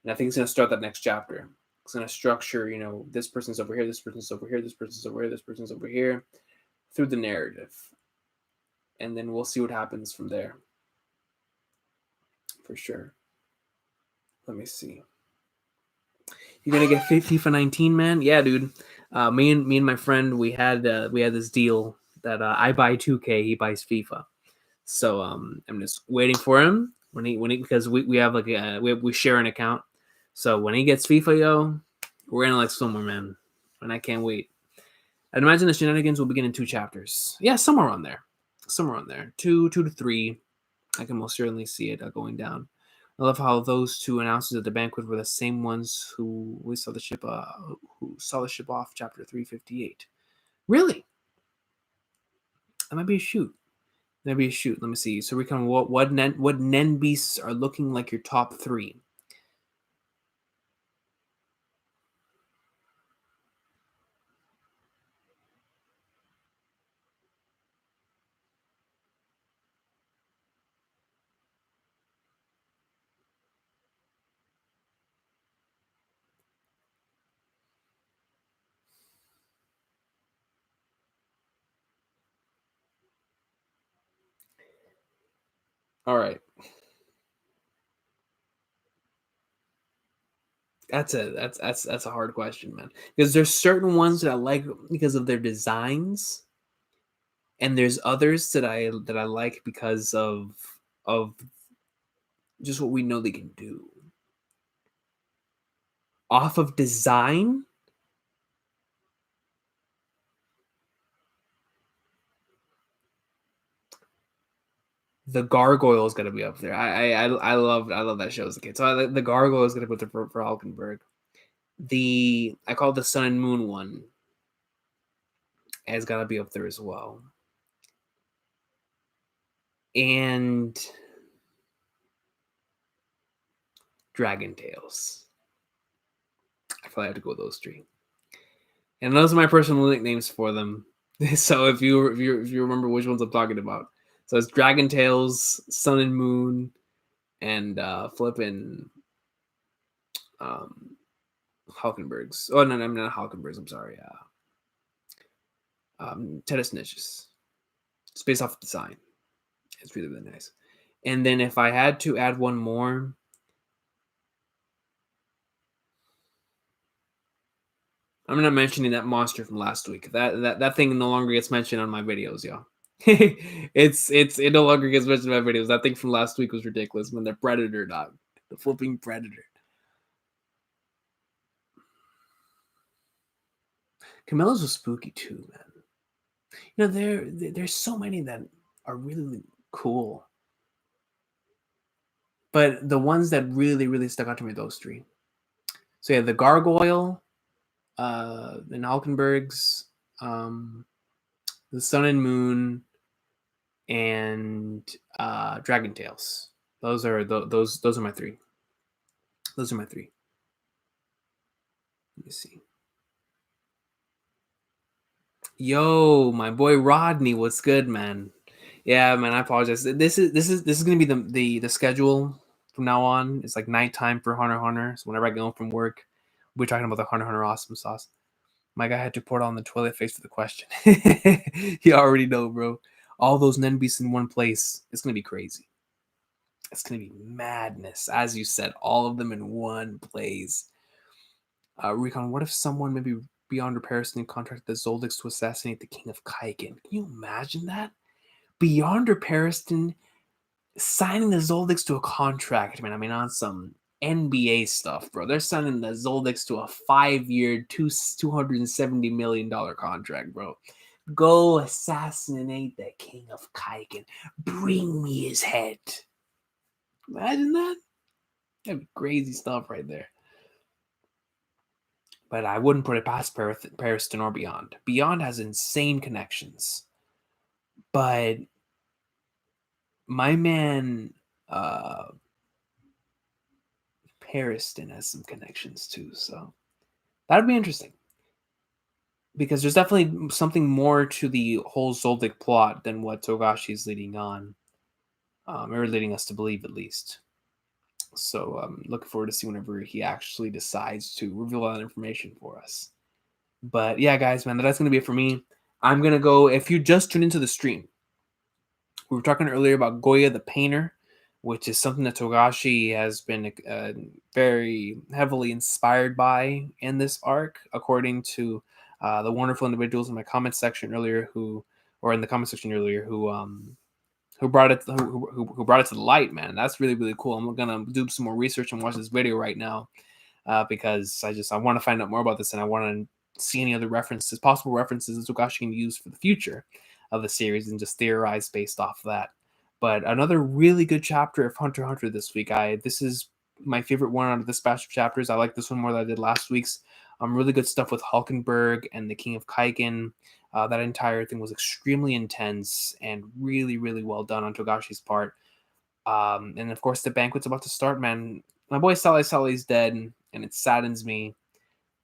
And I think it's going to start that next chapter. It's going to structure, this person's over here, this person's over here, this person's over here, this person's over here, through the narrative. And then we'll see what happens from there. For sure. Let me see. You're gonna get FIFA 19, man? Yeah, dude. Me and my friend, we had this deal that I buy 2K, he buys FIFA. So I'm just waiting for him when he because we have like we share an account. So when he gets FIFA, yo, we're gonna like somewhere, man. And I can't wait. I'd imagine the shenanigans will begin in 2 chapters. Yeah, somewhere on there. 2 to 3. I can most certainly see it going down. I love how those 2 announcers at the banquet were the same ones who saw the ship off chapter 358. Really? That might be a shoot. Let me see. So we can what Nen beasts are looking like your top 3. All right. That's a hard question, man. Because there's certain ones that I like because of their designs, and there's others that I like because of just what we know they can do. Off of design, the Gargoyle is gonna be up there. I love that show as a kid. So the Gargoyle is gonna put there for Hulkenberg. I call it the Sun and Moon one. Has got to be up there as well. And Dragon Tales. I probably have to go with those 3. And those are my personal nicknames for them. So if you remember which ones I'm talking about. So it's Dragon Tales, Sun and Moon, and flipping Hulkenbergs. Oh no, I'm not Hulkenbergs. I'm sorry. Tennis Niches. It's based off of design. It's really, really nice. And then if I had to add one more, I'm not mentioning that monster from last week. That thing no longer gets mentioned on my videos, y'all. It no longer gets mentioned in my videos. That thing from last week was ridiculous. When the Predator, dog, the flipping Predator. Camilla's was spooky too, man. There's so many that are really, really cool. But the ones that really, really stuck out to me are those 3. So yeah, the Gargoyle, the Hulkenbergs, the Sun and Moon, and Dragon Tales. Those are my 3. Those are my 3. Let me see. Yo, my boy Rodney, what's good, man? Yeah, man, I apologize. This is gonna be the schedule from now on. It's like nighttime for Hunter x Hunter. So whenever I get home from work, we're talking about the Hunter x Hunter awesome sauce. My guy had to pour it on the toilet face for the question. You already know, bro. All those Nenbeasts in one place. It's gonna be crazy. It's gonna be madness, as you said. All of them in one place. Recon, what if someone maybe beyond Repairison contracted the Zoldyx to assassinate the King of Kaiken? Can you imagine that? Beyond Repairison signing the Zoldyx to a contract, man. I mean, on some NBA stuff, bro. They're signing the Zoldyx to a 5-year, $270 million contract, bro. Go assassinate the King of Kaiken. Bring me his head. Imagine that. That'd be crazy stuff right there. But I wouldn't put it past Pariston or Beyond. Beyond has insane connections. But my man Pariston has some connections too, so that'd be interesting. Because there's definitely something more to the whole Zoldyck plot than what Togashi's leading on. Or leading us to believe, at least. So I'm looking forward to see whenever he actually decides to reveal that information for us. But yeah, guys, man, that's going to be it for me. I'm going to go, if you just tuned into the stream, we were talking earlier about Goya the Painter, which is something that Togashi has been very heavily inspired by in this arc, according to the wonderful individuals in my comment section earlier who brought it who brought it to the light, man. That's really, really cool. I'm gonna do some more research and watch this video right now because I want to find out more about this, and I want to see any other possible references that Togashi can use for the future of the series, and just theorize based off of that. But another really good chapter of Hunter x Hunter this week. This is my favorite one out of this batch of chapters. I like this one more than I did last week's. Really good stuff with Hulkenberg and the King of Kaiken. That entire thing was extremely intense and really, really well done on Togashi's part. And of course, the banquet's about to start, man. My boy Sali's dead, and it saddens me.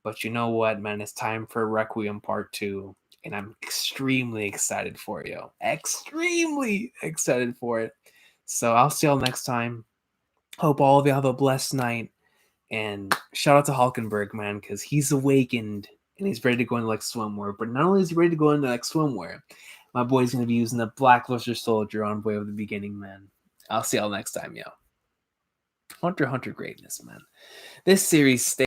But you know what, man? It's time for Requiem Part 2. And I'm extremely excited for you. Extremely excited for it. So I'll see y'all next time. Hope all of you have a blessed night. And shout out to Hulkenberg, man, because he's awakened and he's ready to go into like swimwear. But not only is he ready to go into like swimwear, my boy's going to be using the Black Luster Soldier on Way of the Beginning, man. I'll see y'all next time, yo. Hunter x Hunter greatness, man. This series stays